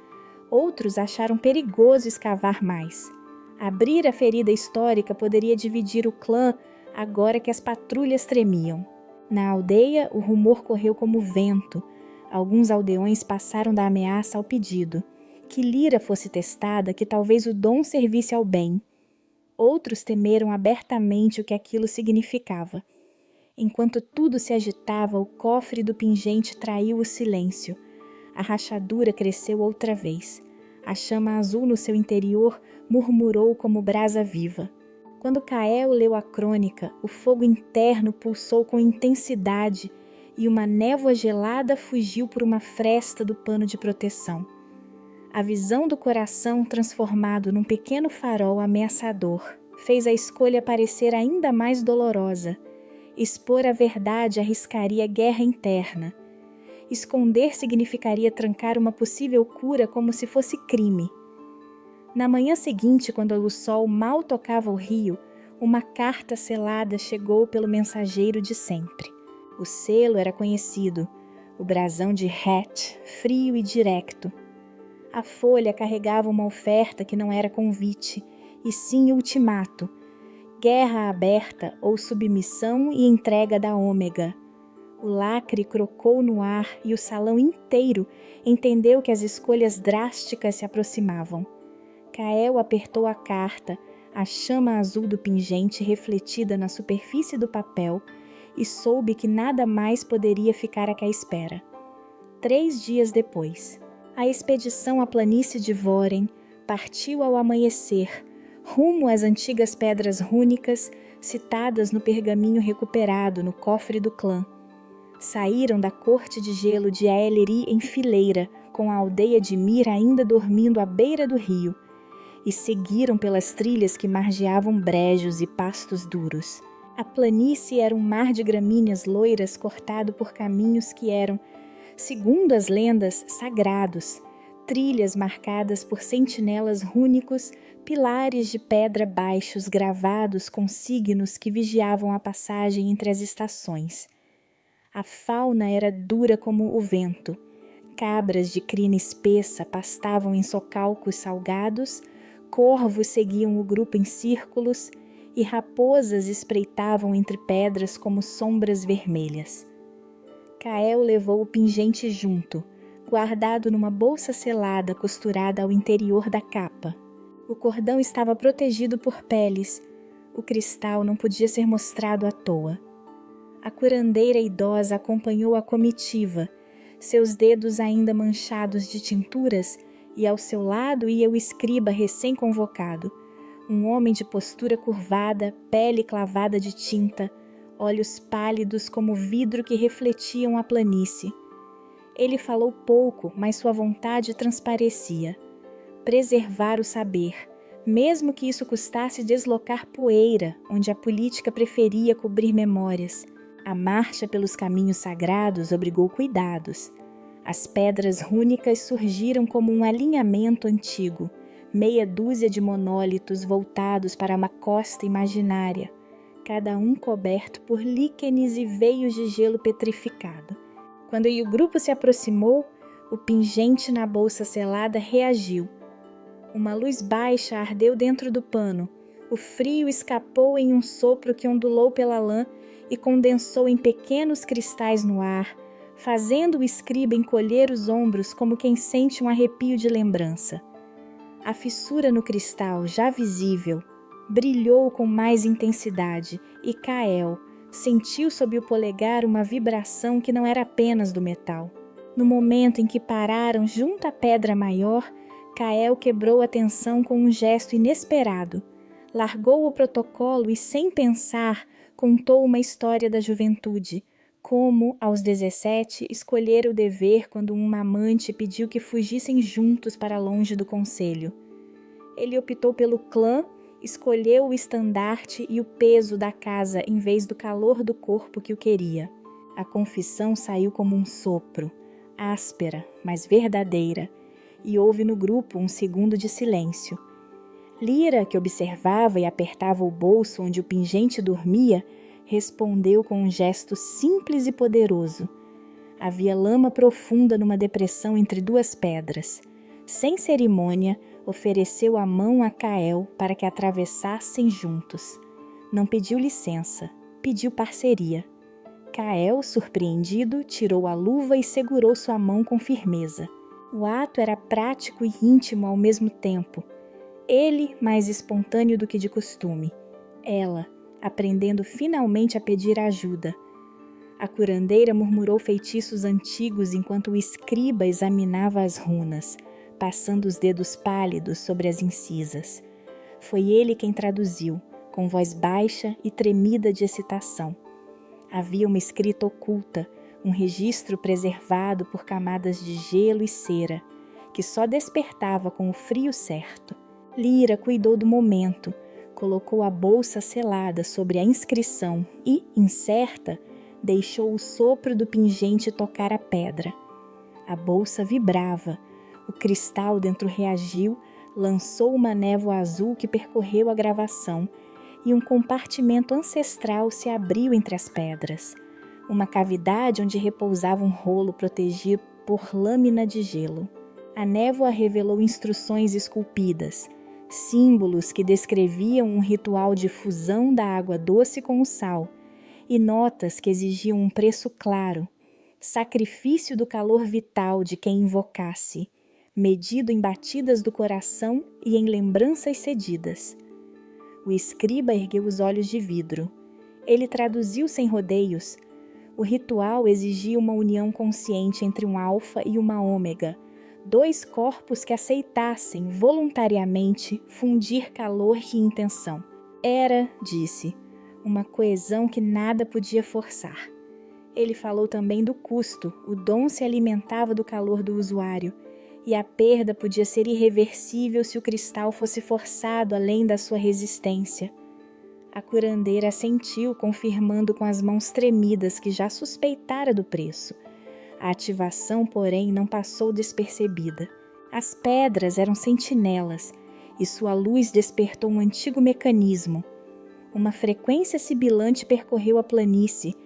Outros acharam perigoso escavar mais. Abrir a ferida histórica poderia dividir o clã agora que as patrulhas tremiam. Na aldeia, o rumor correu como vento. Alguns aldeões passaram da ameaça ao pedido. Que Lyra fosse testada, que talvez o dom servisse ao bem. Outros temeram abertamente o que aquilo significava. Enquanto tudo se agitava, o cofre do pingente traiu o silêncio. A rachadura cresceu outra vez. A chama azul no seu interior murmurou como brasa viva. Quando Kael leu a crônica, o fogo interno pulsou com intensidade e uma névoa gelada fugiu por uma fresta do pano de proteção. A visão do coração transformado num pequeno farol ameaçador fez a escolha parecer ainda mais dolorosa. Expor a verdade arriscaria guerra interna. Esconder significaria trancar uma possível cura como se fosse crime. Na manhã seguinte, quando o sol mal tocava o rio, uma carta selada chegou pelo mensageiro de sempre. O selo era conhecido, o brasão de Hatch, frio e direto. A folha carregava uma oferta que não era convite, e sim ultimato, guerra aberta ou submissão e entrega da Ômega. O lacre crocou no ar e o salão inteiro entendeu que as escolhas drásticas se aproximavam. Kael apertou a carta, a chama azul do pingente refletida na superfície do papel, e soube que nada mais poderia ficar à espera. 3 dias depois, a expedição à planície de Voren partiu ao amanhecer, rumo às antigas pedras rúnicas citadas no pergaminho recuperado no cofre do clã. Saíram da corte de gelo de Aeleri em fileira, com a aldeia de Mir ainda dormindo à beira do rio, e seguiram pelas trilhas que margeavam brejos e pastos duros. A planície era um mar de gramíneas loiras cortado por caminhos que eram, segundo as lendas, sagrados, trilhas marcadas por sentinelas rúnicos, pilares de pedra baixos gravados com signos que vigiavam a passagem entre as estações. A fauna era dura como o vento. Cabras de crina espessa pastavam em socalcos salgados, corvos seguiam o grupo em círculos e raposas espreitavam entre pedras como sombras vermelhas. Kael levou o pingente junto, guardado numa bolsa selada costurada ao interior da capa. O cordão estava protegido por peles. O cristal não podia ser mostrado à toa. A curandeira idosa acompanhou a comitiva, seus dedos ainda manchados de tinturas, e ao seu lado ia o escriba recém-convocado, um homem de postura curvada, pele clavada de tinta, olhos pálidos como vidro que refletiam a planície. Ele falou pouco, mas sua vontade transparecia. Preservar o saber, mesmo que isso custasse deslocar poeira, onde a política preferia cobrir memórias. A marcha pelos caminhos sagrados obrigou cuidados. As pedras rúnicas surgiram como um alinhamento antigo, meia dúzia de monólitos voltados para uma costa imaginária, cada um coberto por líquenes e veios de gelo petrificado. Quando o grupo se aproximou, o pingente na bolsa selada reagiu. Uma luz baixa ardeu dentro do pano. O frio escapou em um sopro que ondulou pela lã e condensou em pequenos cristais no ar, fazendo o escriba encolher os ombros como quem sente um arrepio de lembrança. A fissura no cristal, já visível, brilhou com mais intensidade e Kael sentiu sob o polegar uma vibração que não era apenas do metal. No momento em que pararam junto à pedra maior, Kael quebrou a tensão com um gesto inesperado. Largou o protocolo e, sem pensar, contou uma história da juventude, como, aos 17, escolhera o dever quando um amante pediu que fugissem juntos para longe do conselho. Ele optou pelo clã, escolheu o estandarte e o peso da casa em vez do calor do corpo que o queria. A confissão saiu como um sopro, áspera, mas verdadeira, e houve no grupo um segundo de silêncio. Lyra, que observava e apertava o bolso onde o pingente dormia, respondeu com um gesto simples e poderoso. Havia lama profunda numa depressão entre duas pedras. Sem cerimônia, ofereceu a mão a Kael para que atravessassem juntos. Não pediu licença, pediu parceria. Kael, surpreendido, tirou a luva e segurou sua mão com firmeza. O ato era prático e íntimo ao mesmo tempo. Ele, mais espontâneo do que de costume. Ela, aprendendo finalmente a pedir ajuda. A curandeira murmurou feitiços antigos enquanto o escriba examinava as runas, passando os dedos pálidos sobre as incisas. Foi ele quem traduziu, com voz baixa e tremida de excitação. Havia uma escrita oculta, um registro preservado por camadas de gelo e cera, que só despertava com o frio certo. Lyra cuidou do momento, colocou a bolsa selada sobre a inscrição e, incerta, deixou o sopro do pingente tocar a pedra. A bolsa vibrava, o cristal dentro reagiu, lançou uma névoa azul que percorreu a gravação e um compartimento ancestral se abriu entre as pedras. Uma cavidade onde repousava um rolo protegido por lâmina de gelo. A névoa revelou instruções esculpidas, símbolos que descreviam um ritual de fusão da água doce com o sal, e notas que exigiam um preço claro, sacrifício do calor vital de quem invocasse, medido em batidas do coração e em lembranças cedidas. O escriba ergueu os olhos de vidro. Ele traduziu sem rodeios. O ritual exigia uma união consciente entre um alfa e uma ômega, dois corpos que aceitassem voluntariamente fundir calor e intenção. Era, disse, uma coesão que nada podia forçar. Ele falou também do custo, o dom se alimentava do calor do usuário, e a perda podia ser irreversível se o cristal fosse forçado além da sua resistência. A curandeira assentiu, confirmando com as mãos tremidas que já suspeitara do preço. A ativação, porém, não passou despercebida. As pedras eram sentinelas, e sua luz despertou um antigo mecanismo. Uma frequência sibilante percorreu a planície,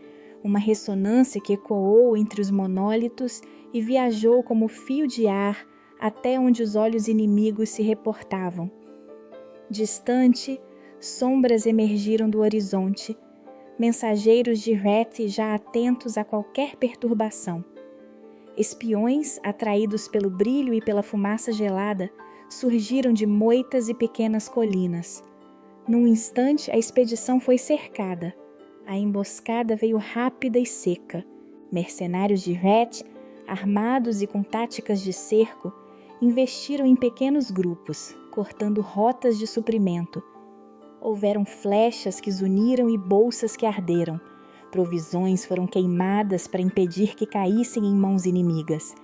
uma ressonância que ecoou entre os monólitos e viajou como fio de ar até onde os olhos inimigos se reportavam. Distante, sombras emergiram do horizonte, mensageiros de Reti já atentos a qualquer perturbação. Espiões, atraídos pelo brilho e pela fumaça gelada, surgiram de moitas e pequenas colinas. Num instante, a expedição foi cercada. A emboscada veio rápida e seca. Mercenários de Reti, armados e com táticas de cerco, investiram em pequenos grupos, cortando rotas de suprimento. Houveram flechas que zuniram e bolsas que arderam. Provisões foram queimadas para impedir que caíssem em mãos inimigas.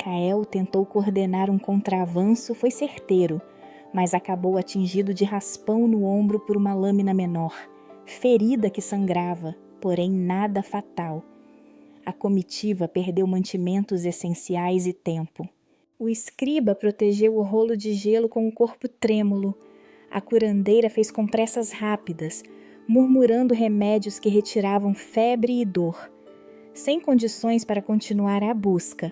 Kael tentou coordenar um contraavanço, foi certeiro, mas acabou atingido de raspão no ombro por uma lâmina menor, ferida que sangrava, porém nada fatal. A comitiva perdeu mantimentos essenciais e tempo. O escriba protegeu o rolo de gelo com o corpo trêmulo. A curandeira fez compressas rápidas, murmurando remédios que retiravam febre e dor. Sem condições para continuar a busca,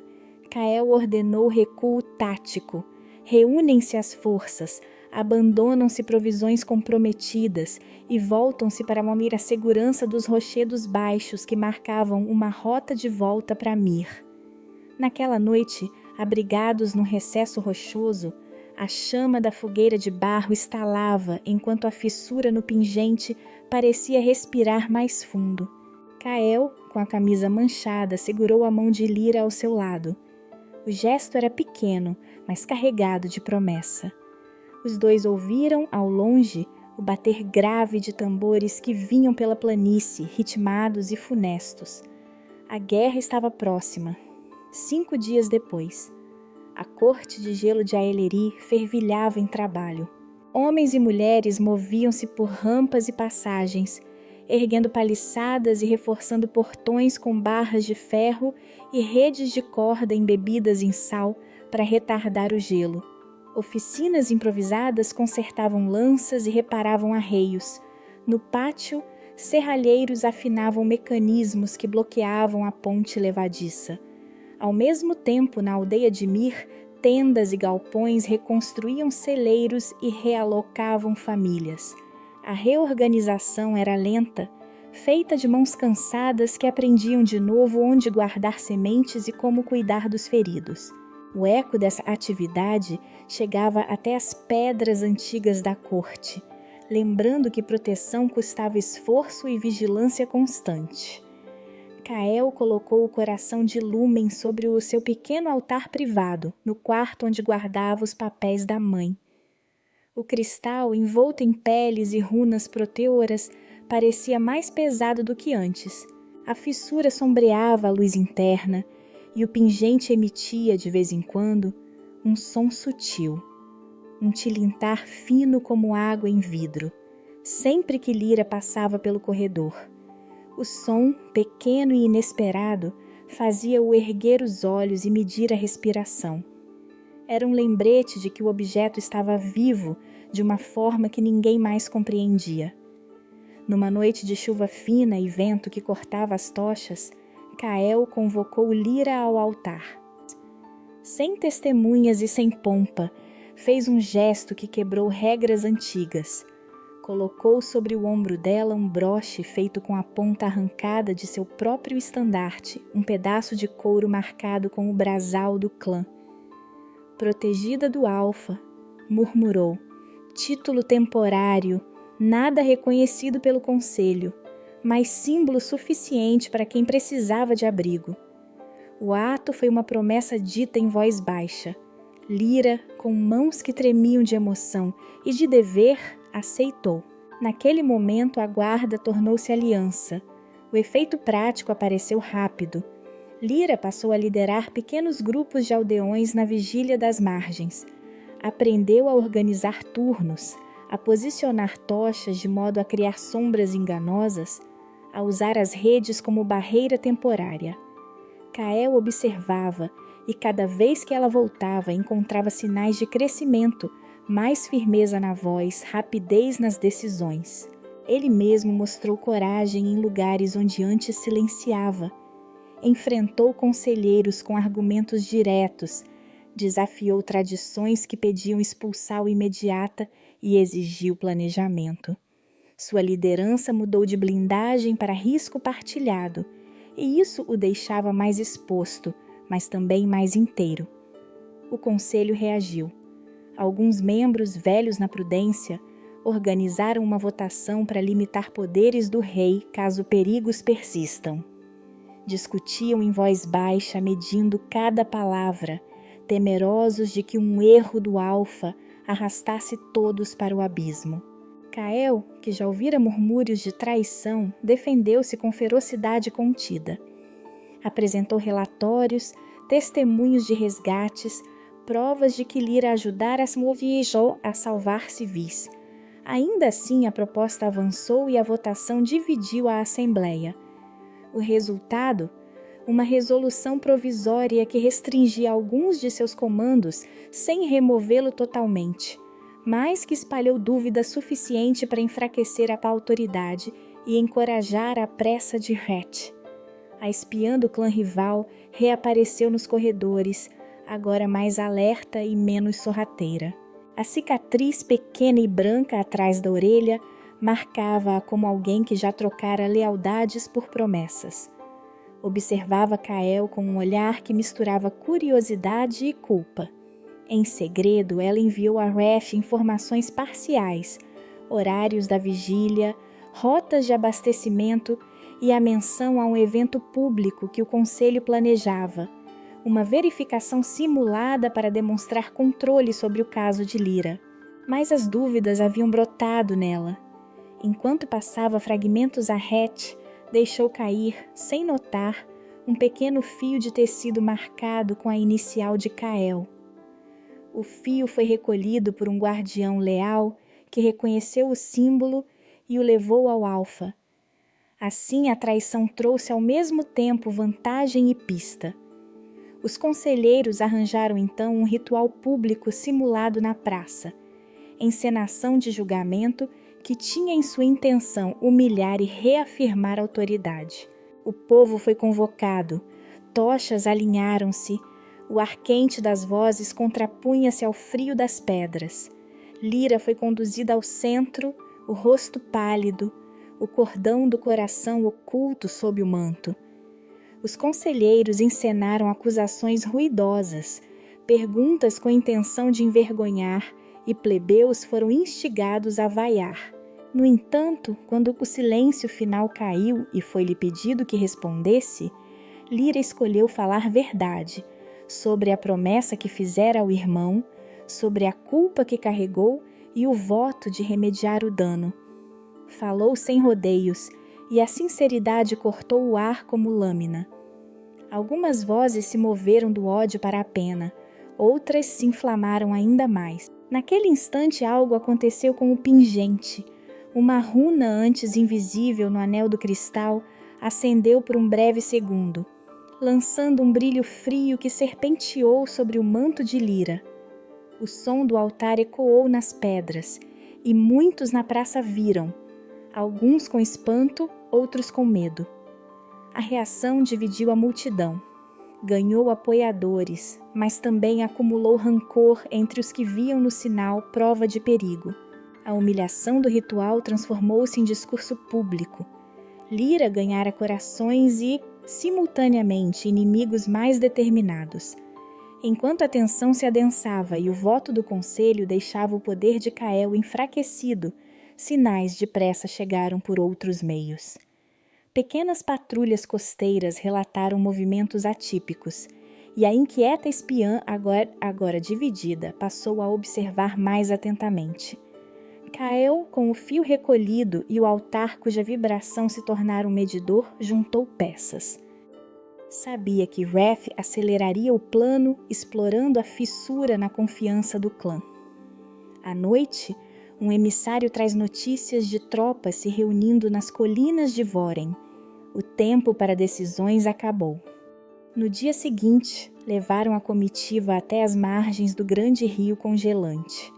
Kael ordenou recuo tático. Reúnem-se as forças, abandonam-se provisões comprometidas e voltam-se para manter a segurança dos rochedos baixos que marcavam uma rota de volta para Mir. Naquela noite, abrigados num recesso rochoso, a chama da fogueira de barro estalava enquanto a fissura no pingente parecia respirar mais fundo. Kael, com a camisa manchada, segurou a mão de Lyra ao seu lado. O gesto era pequeno, mas carregado de promessa. Os dois ouviram, ao longe, o bater grave de tambores que vinham pela planície, ritmados e funestos. A guerra estava próxima. 5 dias depois, a corte de gelo de Aeleri fervilhava em trabalho. Homens e mulheres moviam-se por rampas e passagens, erguendo paliçadas e reforçando portões com barras de ferro e redes de corda embebidas em sal para retardar o gelo. Oficinas improvisadas consertavam lanças e reparavam arreios. No pátio, serralheiros afinavam mecanismos que bloqueavam a ponte levadiça. Ao mesmo tempo, na aldeia de Mir, tendas e galpões reconstruíam celeiros e realocavam famílias. A reorganização era lenta, feita de mãos cansadas que aprendiam de novo onde guardar sementes e como cuidar dos feridos. O eco dessa atividade chegava até as pedras antigas da corte, lembrando que proteção custava esforço e vigilância constante. Kael colocou o coração de Lumen sobre o seu pequeno altar privado, no quarto onde guardava os papéis da mãe. O cristal, envolto em peles e runas proteoras, parecia mais pesado do que antes. A fissura sombreava a luz interna e o pingente emitia, de vez em quando, um som sutil, um tilintar fino como água em vidro, sempre que Lyra passava pelo corredor. O som, pequeno e inesperado, fazia-o erguer os olhos e medir a respiração. Era um lembrete de que o objeto estava vivo de uma forma que ninguém mais compreendia. Numa noite de chuva fina e vento que cortava as tochas, Kael convocou Lyra ao altar. Sem testemunhas e sem pompa, fez um gesto que quebrou regras antigas. Colocou sobre o ombro dela um broche feito com a ponta arrancada de seu próprio estandarte, um pedaço de couro marcado com o brasal do clã. Protegida do Alfa, murmurou, título temporário, nada reconhecido pelo conselho, mas símbolo suficiente para quem precisava de abrigo. O ato foi uma promessa dita em voz baixa. Lyra, com mãos que tremiam de emoção e de dever, aceitou. Naquele momento, a guarda tornou-se aliança. O efeito prático apareceu rápido. Lyra passou a liderar pequenos grupos de aldeões na vigília das margens. Aprendeu a organizar turnos, a posicionar tochas de modo a criar sombras enganosas, a usar as redes como barreira temporária. Kael observava e cada vez que ela voltava encontrava sinais de crescimento, mais firmeza na voz, rapidez nas decisões. Ele mesmo mostrou coragem em lugares onde antes silenciava. Enfrentou conselheiros com argumentos diretos, desafiou tradições que pediam expulsão imediata e exigiu planejamento. Sua liderança mudou de blindagem para risco partilhado, e isso o deixava mais exposto, mas também mais inteiro. O conselho reagiu. Alguns membros, velhos na prudência, organizaram uma votação para limitar poderes do rei caso perigos persistam. Discutiam em voz baixa, medindo cada palavra, temerosos de que um erro do Alfa arrastasse todos para o abismo. Kael, que já ouvira murmúrios de traição, defendeu-se com ferocidade contida. Apresentou relatórios, testemunhos de resgates, provas de que Lyra ajudara a salvar civis. Ainda assim, a proposta avançou e a votação dividiu a Assembleia. O resultado? Uma resolução provisória que restringia alguns de seus comandos sem removê-lo totalmente, mas que espalhou dúvida suficiente para enfraquecer a autoridade e encorajar a pressa de Het. A espiã do clã rival reapareceu nos corredores, agora mais alerta e menos sorrateira. A cicatriz pequena e branca atrás da orelha marcava-a como alguém que já trocara lealdades por promessas. Observava Kael com um olhar que misturava curiosidade e culpa. Em segredo, ela enviou a Ref informações parciais, horários da vigília, rotas de abastecimento e a menção a um evento público que o conselho planejava, uma verificação simulada para demonstrar controle sobre o caso de Lyra. Mas as dúvidas haviam brotado nela. Enquanto passava fragmentos a Het, deixou cair, sem notar, um pequeno fio de tecido marcado com a inicial de Kael. O fio foi recolhido por um guardião leal que reconheceu o símbolo e o levou ao Alfa. Assim, a traição trouxe ao mesmo tempo vantagem e pista. Os conselheiros arranjaram então um ritual público simulado na praça, encenação de julgamento que tinha em sua intenção humilhar e reafirmar a autoridade. O povo foi convocado, tochas alinharam-se, o ar quente das vozes contrapunha-se ao frio das pedras. Lyra foi conduzida ao centro, o rosto pálido, o cordão do coração oculto sob o manto. Os conselheiros encenaram acusações ruidosas, perguntas com intenção de envergonhar, e plebeus foram instigados a vaiar. No entanto, quando o silêncio final caiu e foi-lhe pedido que respondesse, Lyra escolheu falar verdade, sobre a promessa que fizera ao irmão, sobre a culpa que carregou e o voto de remediar o dano. Falou sem rodeios, e a sinceridade cortou o ar como lâmina. Algumas vozes se moveram do ódio para a pena, outras se inflamaram ainda mais. Naquele instante algo aconteceu com o pingente. Uma runa antes invisível no anel do cristal acendeu por um breve segundo, lançando um brilho frio que serpenteou sobre o manto de Lyra. O som do altar ecoou nas pedras, e muitos na praça viram, alguns com espanto, outros com medo. A reação dividiu a multidão. Ganhou apoiadores, mas também acumulou rancor entre os que viam no sinal prova de perigo. A humilhação do ritual transformou-se em discurso público. Lyra ganhara corações e, simultaneamente, inimigos mais determinados. Enquanto a tensão se adensava e o voto do conselho deixava o poder de Cael enfraquecido, sinais depressa chegaram por outros meios. Pequenas patrulhas costeiras relataram movimentos atípicos, e a inquieta espiã, agora dividida, passou a observar mais atentamente. Cael, com o fio recolhido e o altar cuja vibração se tornara um medidor, juntou peças. Sabia que Wrath aceleraria o plano, explorando a fissura na confiança do clã. À noite, um emissário traz notícias de tropas se reunindo nas colinas de Voren. O tempo para decisões acabou. No dia seguinte, levaram a comitiva até as margens do grande rio congelante.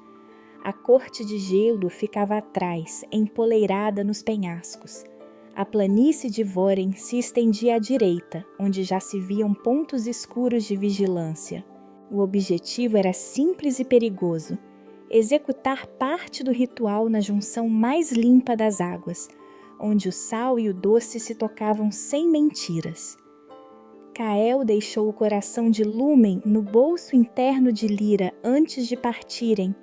A corte de gelo ficava atrás, empoleirada nos penhascos. A planície de Voren se estendia à direita, onde já se viam pontos escuros de vigilância. O objetivo era simples e perigoso: executar parte do ritual na junção mais limpa das águas, onde o sal e o doce se tocavam sem mentiras. Cael deixou o coração de Lúmen no bolso interno de Lyra antes de partirem.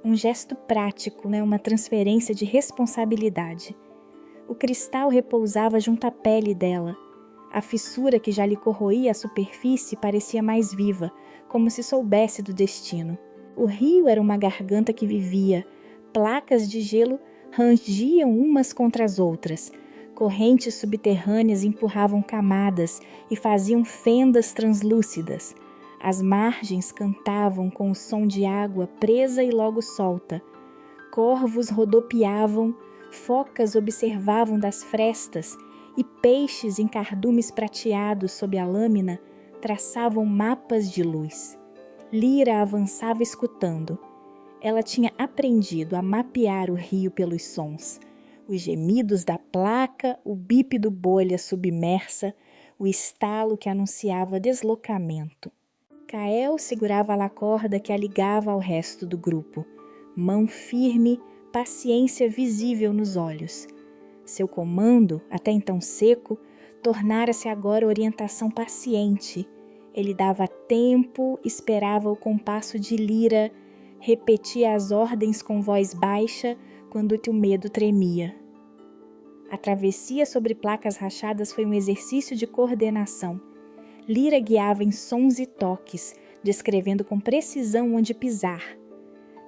Um gesto prático, uma transferência de responsabilidade. O cristal repousava junto à pele dela. A fissura que já lhe corroía a superfície parecia mais viva, como se soubesse do destino. O rio era uma garganta que vivia. Placas de gelo rangiam umas contra as outras. Correntes subterrâneas empurravam camadas e faziam fendas translúcidas. As margens cantavam com o som de água presa e logo solta. Corvos rodopiavam, focas observavam das frestas e peixes em cardumes prateados sob a lâmina traçavam mapas de luz. Lyra avançava escutando. Ela tinha aprendido a mapear o rio pelos sons. Os gemidos da placa, o bip do bolha submersa, o estalo que anunciava deslocamento. Cael segurava a corda que a ligava ao resto do grupo. Mão firme, paciência visível nos olhos. Seu comando, até então seco, tornara-se agora orientação paciente. Ele dava tempo, esperava o compasso de Lyra, repetia as ordens com voz baixa quando o medo tremia. A travessia sobre placas rachadas foi um exercício de coordenação. Lyra guiava em sons e toques, descrevendo com precisão onde pisar.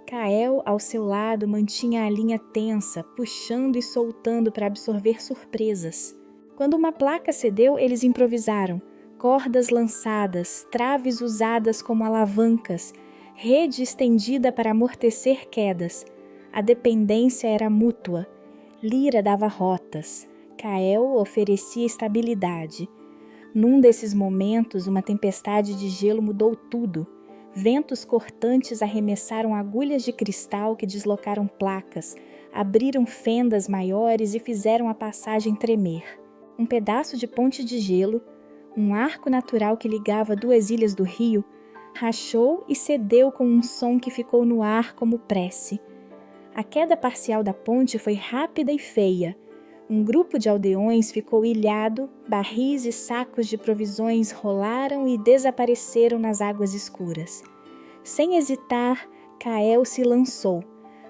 Cael, ao seu lado, mantinha a linha tensa, puxando e soltando para absorver surpresas. Quando uma placa cedeu, eles improvisaram. Cordas lançadas, traves usadas como alavancas, rede estendida para amortecer quedas. A dependência era mútua. Lyra dava rotas. Cael oferecia estabilidade. Num desses momentos, uma tempestade de gelo mudou tudo. Ventos cortantes arremessaram agulhas de cristal que deslocaram placas, abriram fendas maiores e fizeram a passagem tremer. Um pedaço de ponte de gelo, um arco natural que ligava duas ilhas do rio, rachou e cedeu com um som que ficou no ar como prece. A queda parcial da ponte foi rápida e feia. Um grupo de aldeões ficou ilhado, barris e sacos de provisões rolaram e desapareceram nas águas escuras. Sem hesitar, Cael se lançou.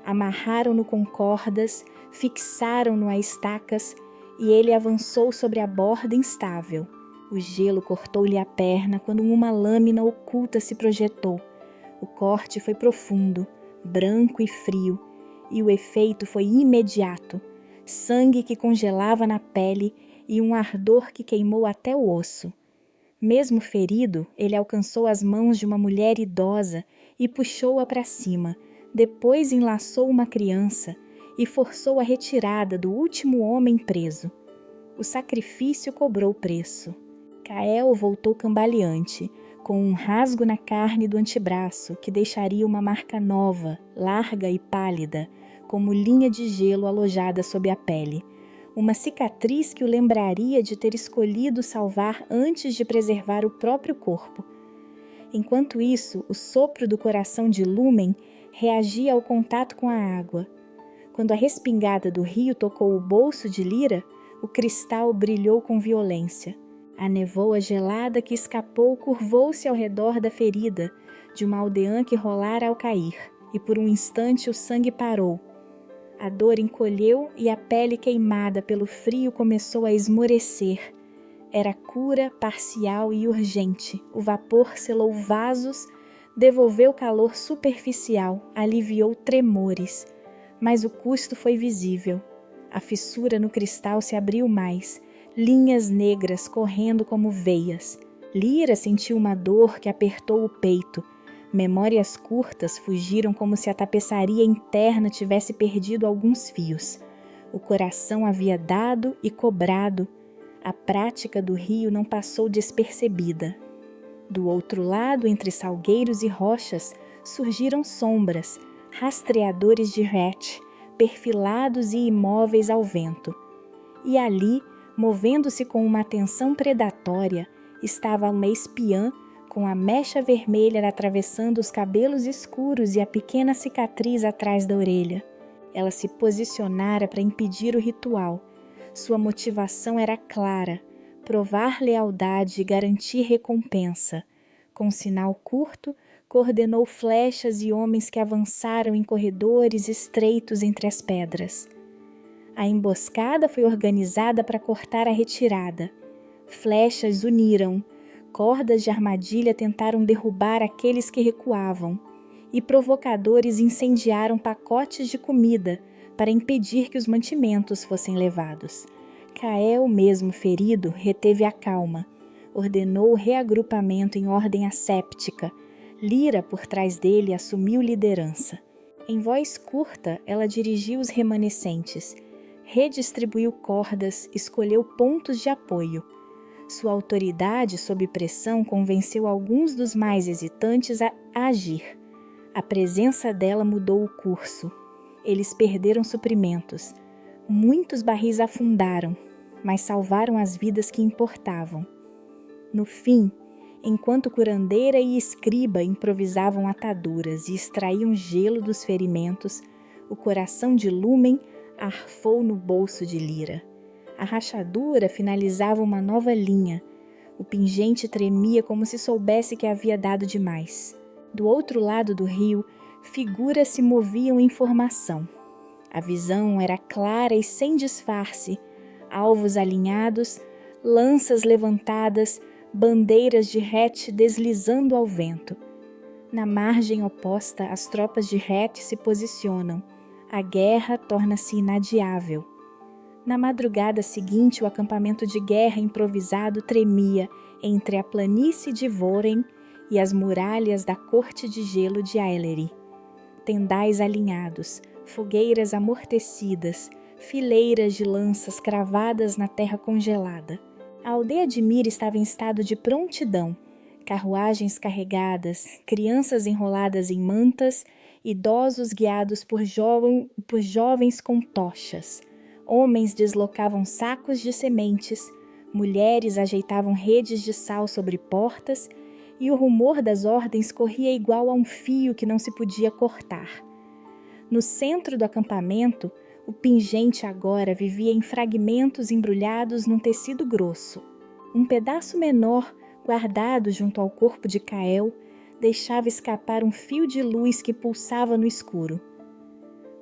Amarraram-no com cordas, fixaram-no a estacas e ele avançou sobre a borda instável. O gelo cortou-lhe a perna quando uma lâmina oculta se projetou. O corte foi profundo, branco e frio, e o efeito foi imediato. Sangue que congelava na pele e um ardor que queimou até o osso. Mesmo ferido, ele alcançou as mãos de uma mulher idosa e puxou-a para cima, depois enlaçou uma criança e forçou a retirada do último homem preso. O sacrifício cobrou preço. Cael voltou cambaleante, com um rasgo na carne do antebraço que deixaria uma marca nova, larga e pálida, como linha de gelo alojada sob a pele. Uma cicatriz que o lembraria de ter escolhido salvar antes de preservar o próprio corpo. Enquanto isso, o sopro do coração de Lúmen reagia ao contato com a água. Quando a respingada do rio tocou o bolso de Lyra, o cristal brilhou com violência. A névoa gelada que escapou curvou-se ao redor da ferida de uma aldeã que rolara ao cair, e por um instante o sangue parou. A dor encolheu e a pele queimada pelo frio começou a esmorecer. Era cura parcial e urgente. O vapor selou vasos, devolveu calor superficial, aliviou tremores. Mas o custo foi visível. A fissura no cristal se abriu mais, linhas negras correndo como veias. Lyra sentiu uma dor que apertou o peito. Memórias curtas fugiram como se a tapeçaria interna tivesse perdido alguns fios. O coração havia dado e cobrado. A prática do rio não passou despercebida. Do outro lado, entre salgueiros e rochas, surgiram sombras, rastreadores de Hatch, perfilados e imóveis ao vento. E ali, movendo-se com uma atenção predatória, estava uma espiã com a mecha vermelha atravessando os cabelos escuros e a pequena cicatriz atrás da orelha. Ela se posicionara para impedir o ritual. Sua motivação era clara: provar lealdade e garantir recompensa. Com um sinal curto, coordenou flechas e homens que avançaram em corredores estreitos entre as pedras. A emboscada foi organizada para cortar a retirada. Flechas uniram, cordas de armadilha tentaram derrubar aqueles que recuavam, e provocadores incendiaram pacotes de comida para impedir que os mantimentos fossem levados. Cael, mesmo ferido, reteve a calma. Ordenou o reagrupamento em ordem asséptica. Lyra, por trás dele, assumiu liderança. Em voz curta, ela dirigiu os remanescentes, redistribuiu cordas, escolheu pontos de apoio. Sua autoridade sob pressão convenceu alguns dos mais hesitantes a agir. A presença dela mudou o curso. Eles perderam suprimentos. Muitos barris afundaram, mas salvaram as vidas que importavam. No fim, enquanto curandeira e escriba improvisavam ataduras e extraíam gelo dos ferimentos, o coração de Lúmen arfou no bolso de Lyra. A rachadura finalizava uma nova linha. O pingente tremia como se soubesse que havia dado demais. Do outro lado do rio, figuras se moviam em formação. A visão era clara e sem disfarce. Alvos alinhados, lanças levantadas, bandeiras de Hatch deslizando ao vento. Na margem oposta, as tropas de Hatch se posicionam. A guerra torna-se inadiável. Na madrugada seguinte, o acampamento de guerra improvisado tremia entre a planície de Voren e as muralhas da corte de gelo de Aeleri. Tendais alinhados, fogueiras amortecidas, fileiras de lanças cravadas na terra congelada. A aldeia de Mir estava em estado de prontidão. Carruagens carregadas, crianças enroladas em mantas, idosos guiados por jovens com tochas. Homens deslocavam sacos de sementes, mulheres ajeitavam redes de sal sobre portas, e o rumor das ordens corria igual a um fio que não se podia cortar. No centro do acampamento, o pingente agora vivia em fragmentos embrulhados num tecido grosso. Um pedaço menor, guardado junto ao corpo de Cael, deixava escapar um fio de luz que pulsava no escuro.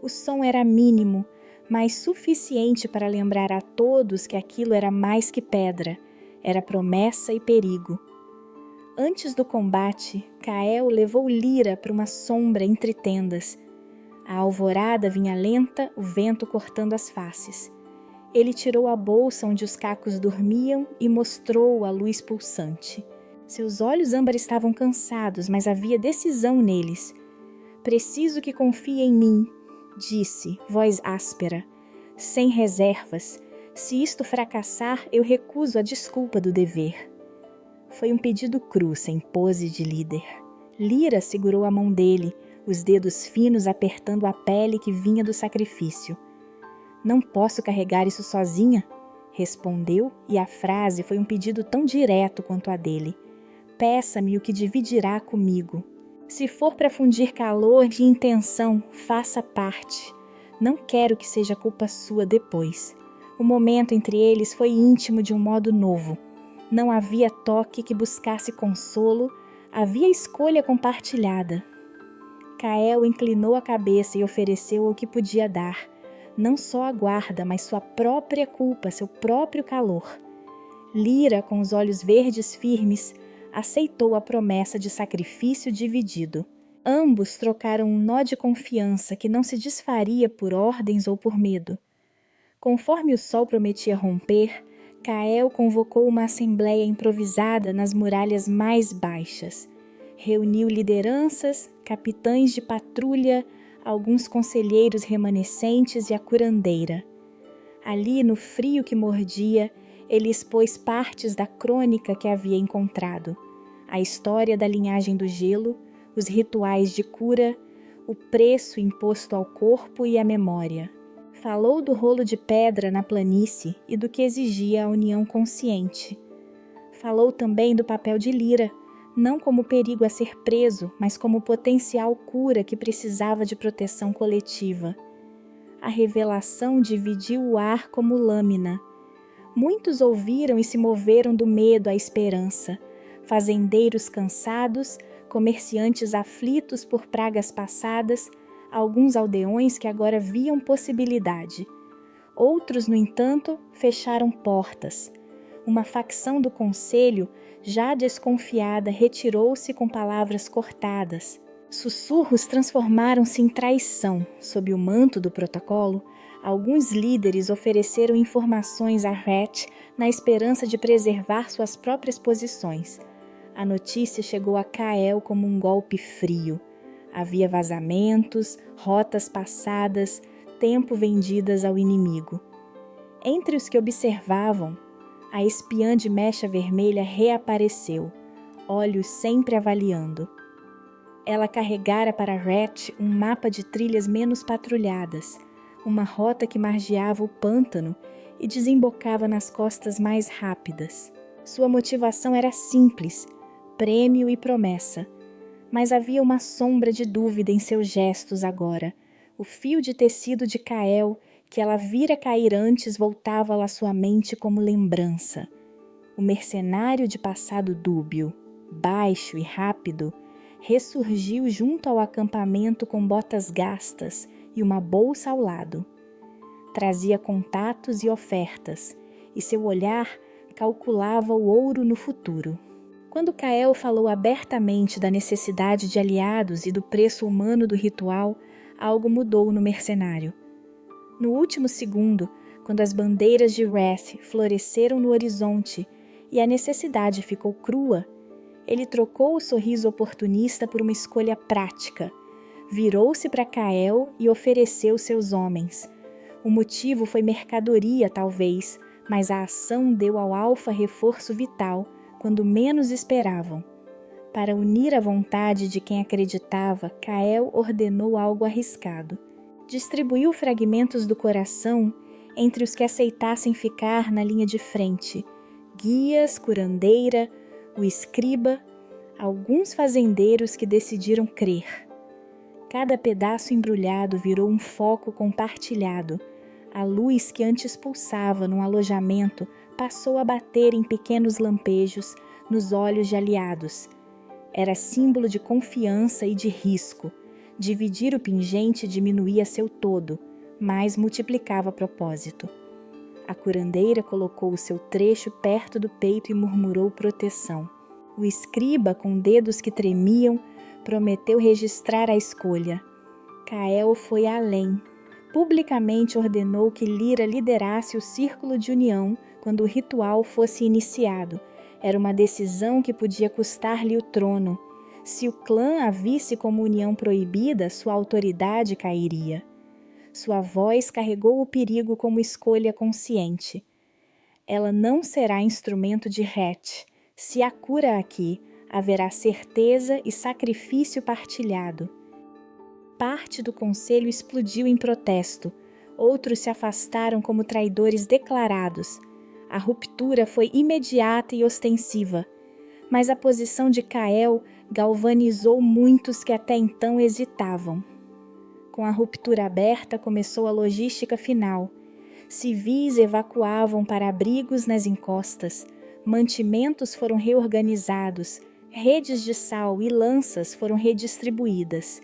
O som era mínimo, mas suficiente para lembrar a todos que aquilo era mais que pedra, era promessa e perigo. Antes do combate, Cael levou Lyra para uma sombra entre tendas. A alvorada vinha lenta, o vento cortando as faces. Ele tirou a bolsa onde os cacos dormiam e mostrou a luz pulsante. Seus olhos âmbar estavam cansados, mas havia decisão neles. "Preciso que confie em mim", disse, voz áspera, sem reservas. "Se isto fracassar, eu recuso a desculpa do dever." Foi um pedido cru, sem pose de líder. Lyra segurou a mão dele, os dedos finos apertando a pele que vinha do sacrifício. "Não posso carregar isso sozinha", respondeu, e a frase foi um pedido tão direto quanto a dele. "Peça-me o que dividirá comigo. Se for para fundir calor de intenção, faça parte. Não quero que seja culpa sua depois. O momento entre eles foi íntimo de um modo novo. Não havia toque que buscasse consolo, havia escolha compartilhada. Kael inclinou a cabeça e ofereceu o que podia dar, não só a guarda, mas sua própria culpa, seu próprio calor. Lyra, com os olhos verdes firmes, aceitou a promessa de sacrifício dividido. Ambos trocaram um nó de confiança que não se desfaria por ordens ou por medo. Conforme o sol prometia romper, Kael convocou uma assembleia improvisada nas muralhas mais baixas. Reuniu lideranças, capitães de patrulha, alguns conselheiros remanescentes e a curandeira. Ali, no frio que mordia, ele expôs partes da crônica que havia encontrado, a história da linhagem do gelo, os rituais de cura, o preço imposto ao corpo e à memória. Falou do rolo de pedra na planície e do que exigia a união consciente. Falou também do papel de Lyra, não como perigo a ser preso, mas como potencial cura que precisava de proteção coletiva. A revelação dividiu o ar como lâmina. Muitos ouviram e se moveram do medo à esperança. Fazendeiros cansados, comerciantes aflitos por pragas passadas, alguns aldeões que agora viam possibilidade. Outros, no entanto, fecharam portas. Uma facção do conselho, já desconfiada, retirou-se com palavras cortadas. Sussurros transformaram-se em traição. Sob o manto do protocolo, alguns líderes ofereceram informações a Ret na esperança de preservar suas próprias posições. A notícia chegou a Kael como um golpe frio. Havia vazamentos, rotas passadas, tempo vendidas ao inimigo. Entre os que observavam, a espiã de mecha vermelha reapareceu, olhos sempre avaliando. Ela carregara para Ret um mapa de trilhas menos patrulhadas, uma rota que margeava o pântano e desembocava nas costas mais rápidas. Sua motivação era simples, prêmio e promessa. Mas havia uma sombra de dúvida em seus gestos agora. O fio de tecido de Kael, que ela vira cair antes, voltava à sua mente como lembrança. O mercenário de passado dúbio, baixo e rápido, ressurgiu junto ao acampamento com botas gastas e uma bolsa ao lado. Trazia contatos e ofertas, e seu olhar calculava o ouro no futuro. Quando Kael falou abertamente da necessidade de aliados e do preço humano do ritual, algo mudou no mercenário. No último segundo, quando as bandeiras de Wrath floresceram no horizonte e a necessidade ficou crua, ele trocou o sorriso oportunista por uma escolha prática. Virou-se para Kael e ofereceu seus homens. O motivo foi mercadoria, talvez, mas a ação deu ao Alfa reforço vital, quando menos esperavam. Para unir a vontade de quem acreditava, Kael ordenou algo arriscado. Distribuiu fragmentos do coração entre os que aceitassem ficar na linha de frente, guias, curandeira, o escriba, alguns fazendeiros que decidiram crer. Cada pedaço embrulhado virou um foco compartilhado. A luz que antes pulsava num alojamento passou a bater em pequenos lampejos nos olhos de aliados. Era símbolo de confiança e de risco. Dividir o pingente diminuía seu todo, mas multiplicava propósito. A curandeira colocou o seu trecho perto do peito e murmurou proteção. O escriba, com dedos que tremiam, prometeu registrar a escolha. Kael foi além. Publicamente ordenou que Lyra liderasse o círculo de união quando o ritual fosse iniciado. Era uma decisão que podia custar-lhe o trono. Se o clã a visse como união proibida, sua autoridade cairia. Sua voz carregou o perigo como escolha consciente. Ela não será instrumento de Ret. Se a cura aqui, haverá certeza e sacrifício partilhado. Parte do conselho explodiu em protesto. Outros se afastaram como traidores declarados. A ruptura foi imediata e ostensiva, mas a posição de Kael galvanizou muitos que até então hesitavam. Com a ruptura aberta, começou a logística final. Civis evacuavam para abrigos nas encostas, mantimentos foram reorganizados, redes de sal e lanças foram redistribuídas.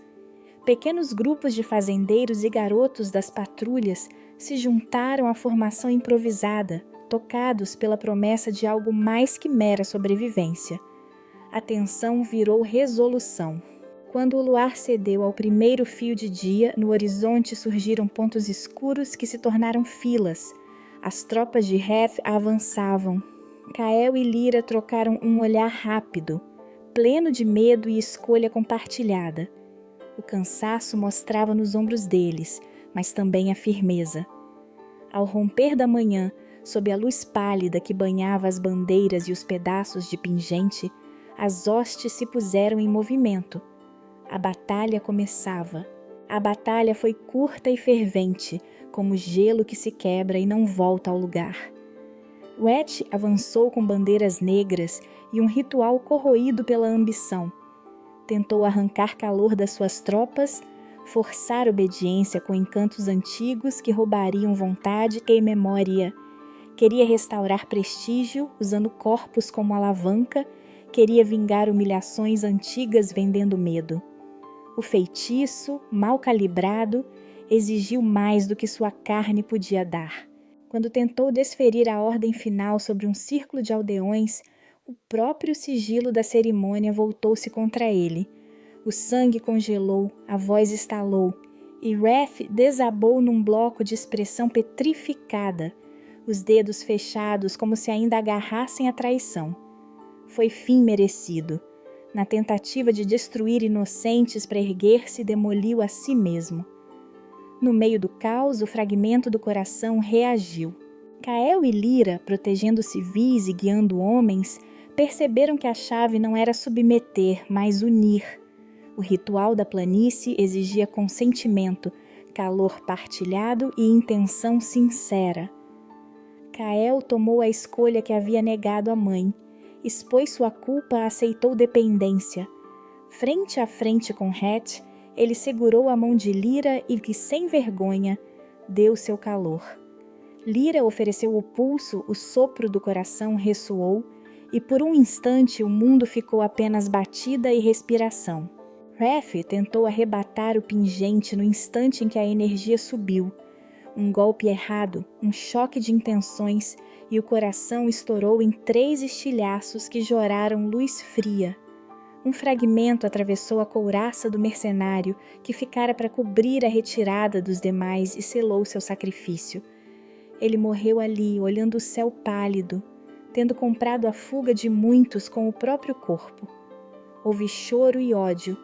Pequenos grupos de fazendeiros e garotos das patrulhas se juntaram à formação improvisada, tocados pela promessa de algo mais que mera sobrevivência. A tensão virou resolução. Quando o luar cedeu ao primeiro fio de dia, no horizonte surgiram pontos escuros que se tornaram filas. As tropas de Heth avançavam. Kael e Lyra trocaram um olhar rápido, pleno de medo e escolha compartilhada. O cansaço mostrava nos ombros deles, mas também a firmeza. Ao romper da manhã, sob a luz pálida que banhava as bandeiras e os pedaços de pingente, as hostes se puseram em movimento. A batalha começava. A batalha foi curta e fervente, como gelo que se quebra e não volta ao lugar. Wet avançou com bandeiras negras e um ritual corroído pela ambição. Tentou arrancar calor das suas tropas, forçar obediência com encantos antigos que roubariam vontade e memória. Queria restaurar prestígio usando corpos como alavanca, queria vingar humilhações antigas vendendo medo. O feitiço, mal calibrado, exigiu mais do que sua carne podia dar. Quando tentou desferir a ordem final sobre um círculo de aldeões, o próprio sigilo da cerimônia voltou-se contra ele. O sangue congelou, a voz estalou, e Wrath desabou num bloco de expressão petrificada, os dedos fechados como se ainda agarrassem a traição. Foi fim merecido. Na tentativa de destruir inocentes para erguer-se, demoliu a si mesmo. No meio do caos, o fragmento do coração reagiu. Kael e Lyra, protegendo civis e guiando homens, perceberam que a chave não era submeter, mas unir. O ritual da planície exigia consentimento, calor partilhado e intenção sincera. Kael tomou a escolha que havia negado à mãe. Expôs sua culpa, aceitou dependência. Frente a frente com Heth, ele segurou a mão de Lyra e, sem vergonha, deu seu calor. Lyra ofereceu o pulso, o sopro do coração ressoou, e por um instante o mundo ficou apenas batida e respiração. Wrath tentou arrebatar o pingente no instante em que a energia subiu. Um golpe errado, um choque de intenções, e o coração estourou em 3 estilhaços que jorraram luz fria. Um fragmento atravessou a couraça do mercenário, que ficara para cobrir a retirada dos demais e selou seu sacrifício. Ele morreu ali, olhando o céu pálido, tendo comprado a fuga de muitos com o próprio corpo. Houve choro e ódio,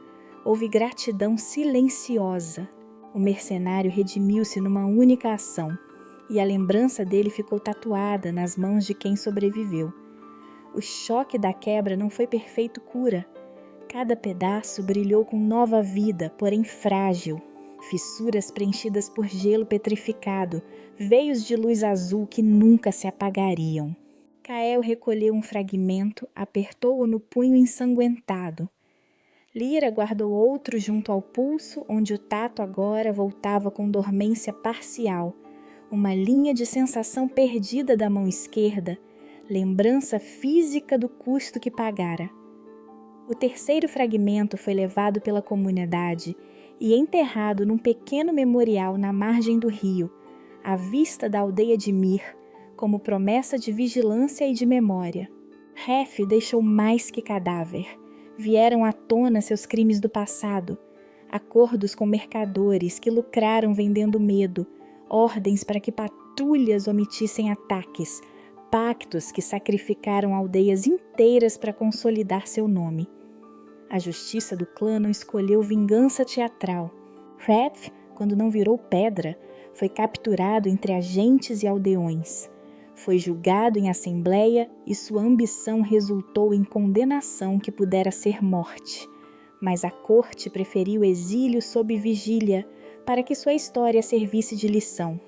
houve gratidão silenciosa. O mercenário redimiu-se numa única ação, e a lembrança dele ficou tatuada nas mãos de quem sobreviveu. O choque da quebra não foi perfeito cura. Cada pedaço brilhou com nova vida, porém frágil. Fissuras preenchidas por gelo petrificado, veios de luz azul que nunca se apagariam. Kael recolheu um fragmento, apertou-o no punho ensanguentado. Lyra guardou outro junto ao pulso, onde o tato agora voltava com dormência parcial, uma linha de sensação perdida da mão esquerda, lembrança física do custo que pagara. O terceiro fragmento foi levado pela comunidade e enterrado num pequeno memorial na margem do rio, à vista da aldeia de Mir, como promessa de vigilância e de memória. Heth deixou mais que cadáver. Vieram à tona seus crimes do passado, acordos com mercadores que lucraram vendendo medo, ordens para que patrulhas omitissem ataques, pactos que sacrificaram aldeias inteiras para consolidar seu nome. A justiça do clã não escolheu vingança teatral. Wrath, quando não virou pedra, foi capturado entre agentes e aldeões. Foi julgado em assembleia e sua ambição resultou em condenação que pudera ser morte. Mas a corte preferiu exílio sob vigília para que sua história servisse de lição.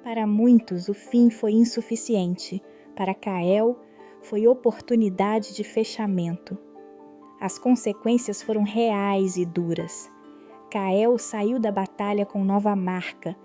Para muitos, o fim foi insuficiente. Para Kael, foi oportunidade de fechamento. As consequências foram reais e duras. Kael saiu da batalha com nova marca.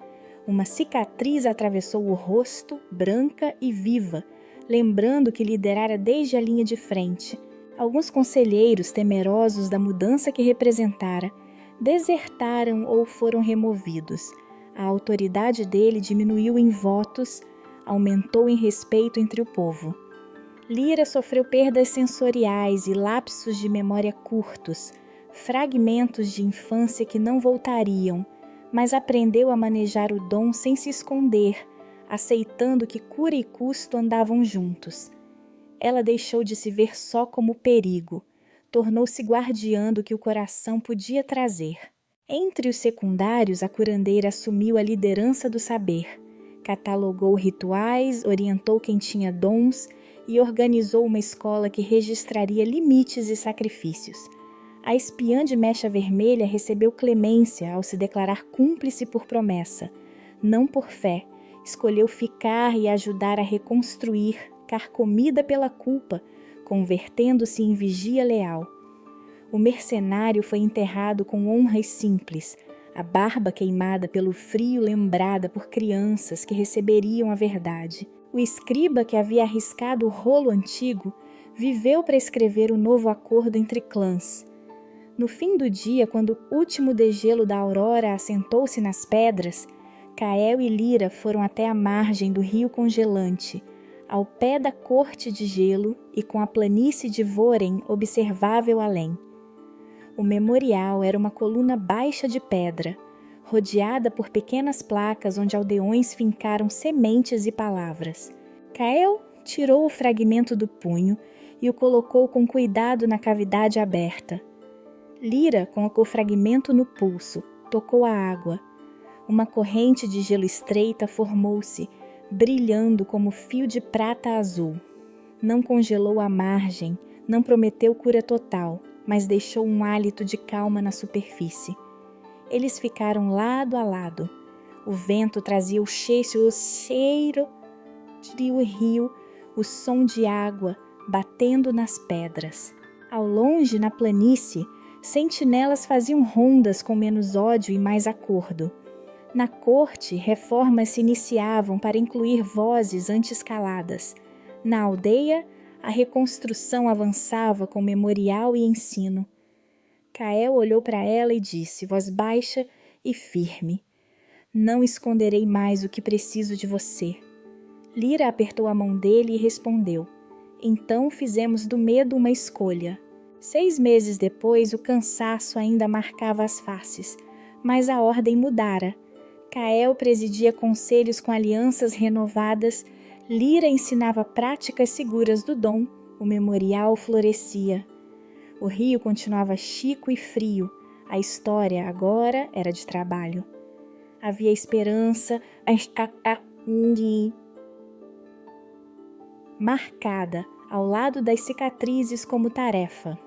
Uma cicatriz atravessou o rosto, branca e viva, lembrando que liderara desde a linha de frente. Alguns conselheiros, temerosos da mudança que representara, desertaram ou foram removidos. A autoridade dele diminuiu em votos, aumentou em respeito entre o povo. Lyra sofreu perdas sensoriais e lapsos de memória curtos, fragmentos de infância que não voltariam, mas aprendeu a manejar o dom sem se esconder, aceitando que cura e custo andavam juntos. Ela deixou de se ver só como perigo, tornou-se guardiã do que o coração podia trazer. Entre os secundários, a curandeira assumiu a liderança do saber, catalogou rituais, orientou quem tinha dons e organizou uma escola que registraria limites e sacrifícios. A espiã de mecha vermelha recebeu clemência ao se declarar cúmplice por promessa. Não por fé, escolheu ficar e ajudar a reconstruir, carcomida pela culpa, convertendo-se em vigia leal. O mercenário foi enterrado com honras simples, a barba queimada pelo frio lembrada por crianças que receberiam a verdade. O escriba que havia arriscado o rolo antigo viveu para escrever o novo acordo entre clãs. No fim do dia, quando o último degelo da aurora assentou-se nas pedras, Kael e Lyra foram até a margem do rio congelante, ao pé da corte de gelo e com a planície de Voren observável além. O memorial era uma coluna baixa de pedra, rodeada por pequenas placas onde aldeões fincaram sementes e palavras. Kael tirou o fragmento do punho e o colocou com cuidado na cavidade aberta. Lyra colocou o fragmento no pulso, tocou a água. Uma corrente de gelo estreita formou-se, brilhando como fio de prata azul. Não congelou a margem, não prometeu cura total, mas deixou um hálito de calma na superfície. Eles ficaram lado a lado. O vento trazia o cheiro de rio, o som de água batendo nas pedras. Ao longe, na planície, sentinelas faziam rondas com menos ódio e mais acordo. Na corte, reformas se iniciavam para incluir vozes antes caladas. Na aldeia, a reconstrução avançava com memorial e ensino. Kael olhou para ela e disse, voz baixa e firme: "Não esconderei mais o que preciso de você." Lyra apertou a mão dele e respondeu: "Então fizemos do medo uma escolha." 6 meses depois, o cansaço ainda marcava as faces, mas a ordem mudara. Kael presidia conselhos com alianças renovadas, Lyra ensinava práticas seguras do dom, o memorial florescia. O rio continuava chico e frio, a história agora era de trabalho. Havia esperança marcada ao lado das cicatrizes como tarefa.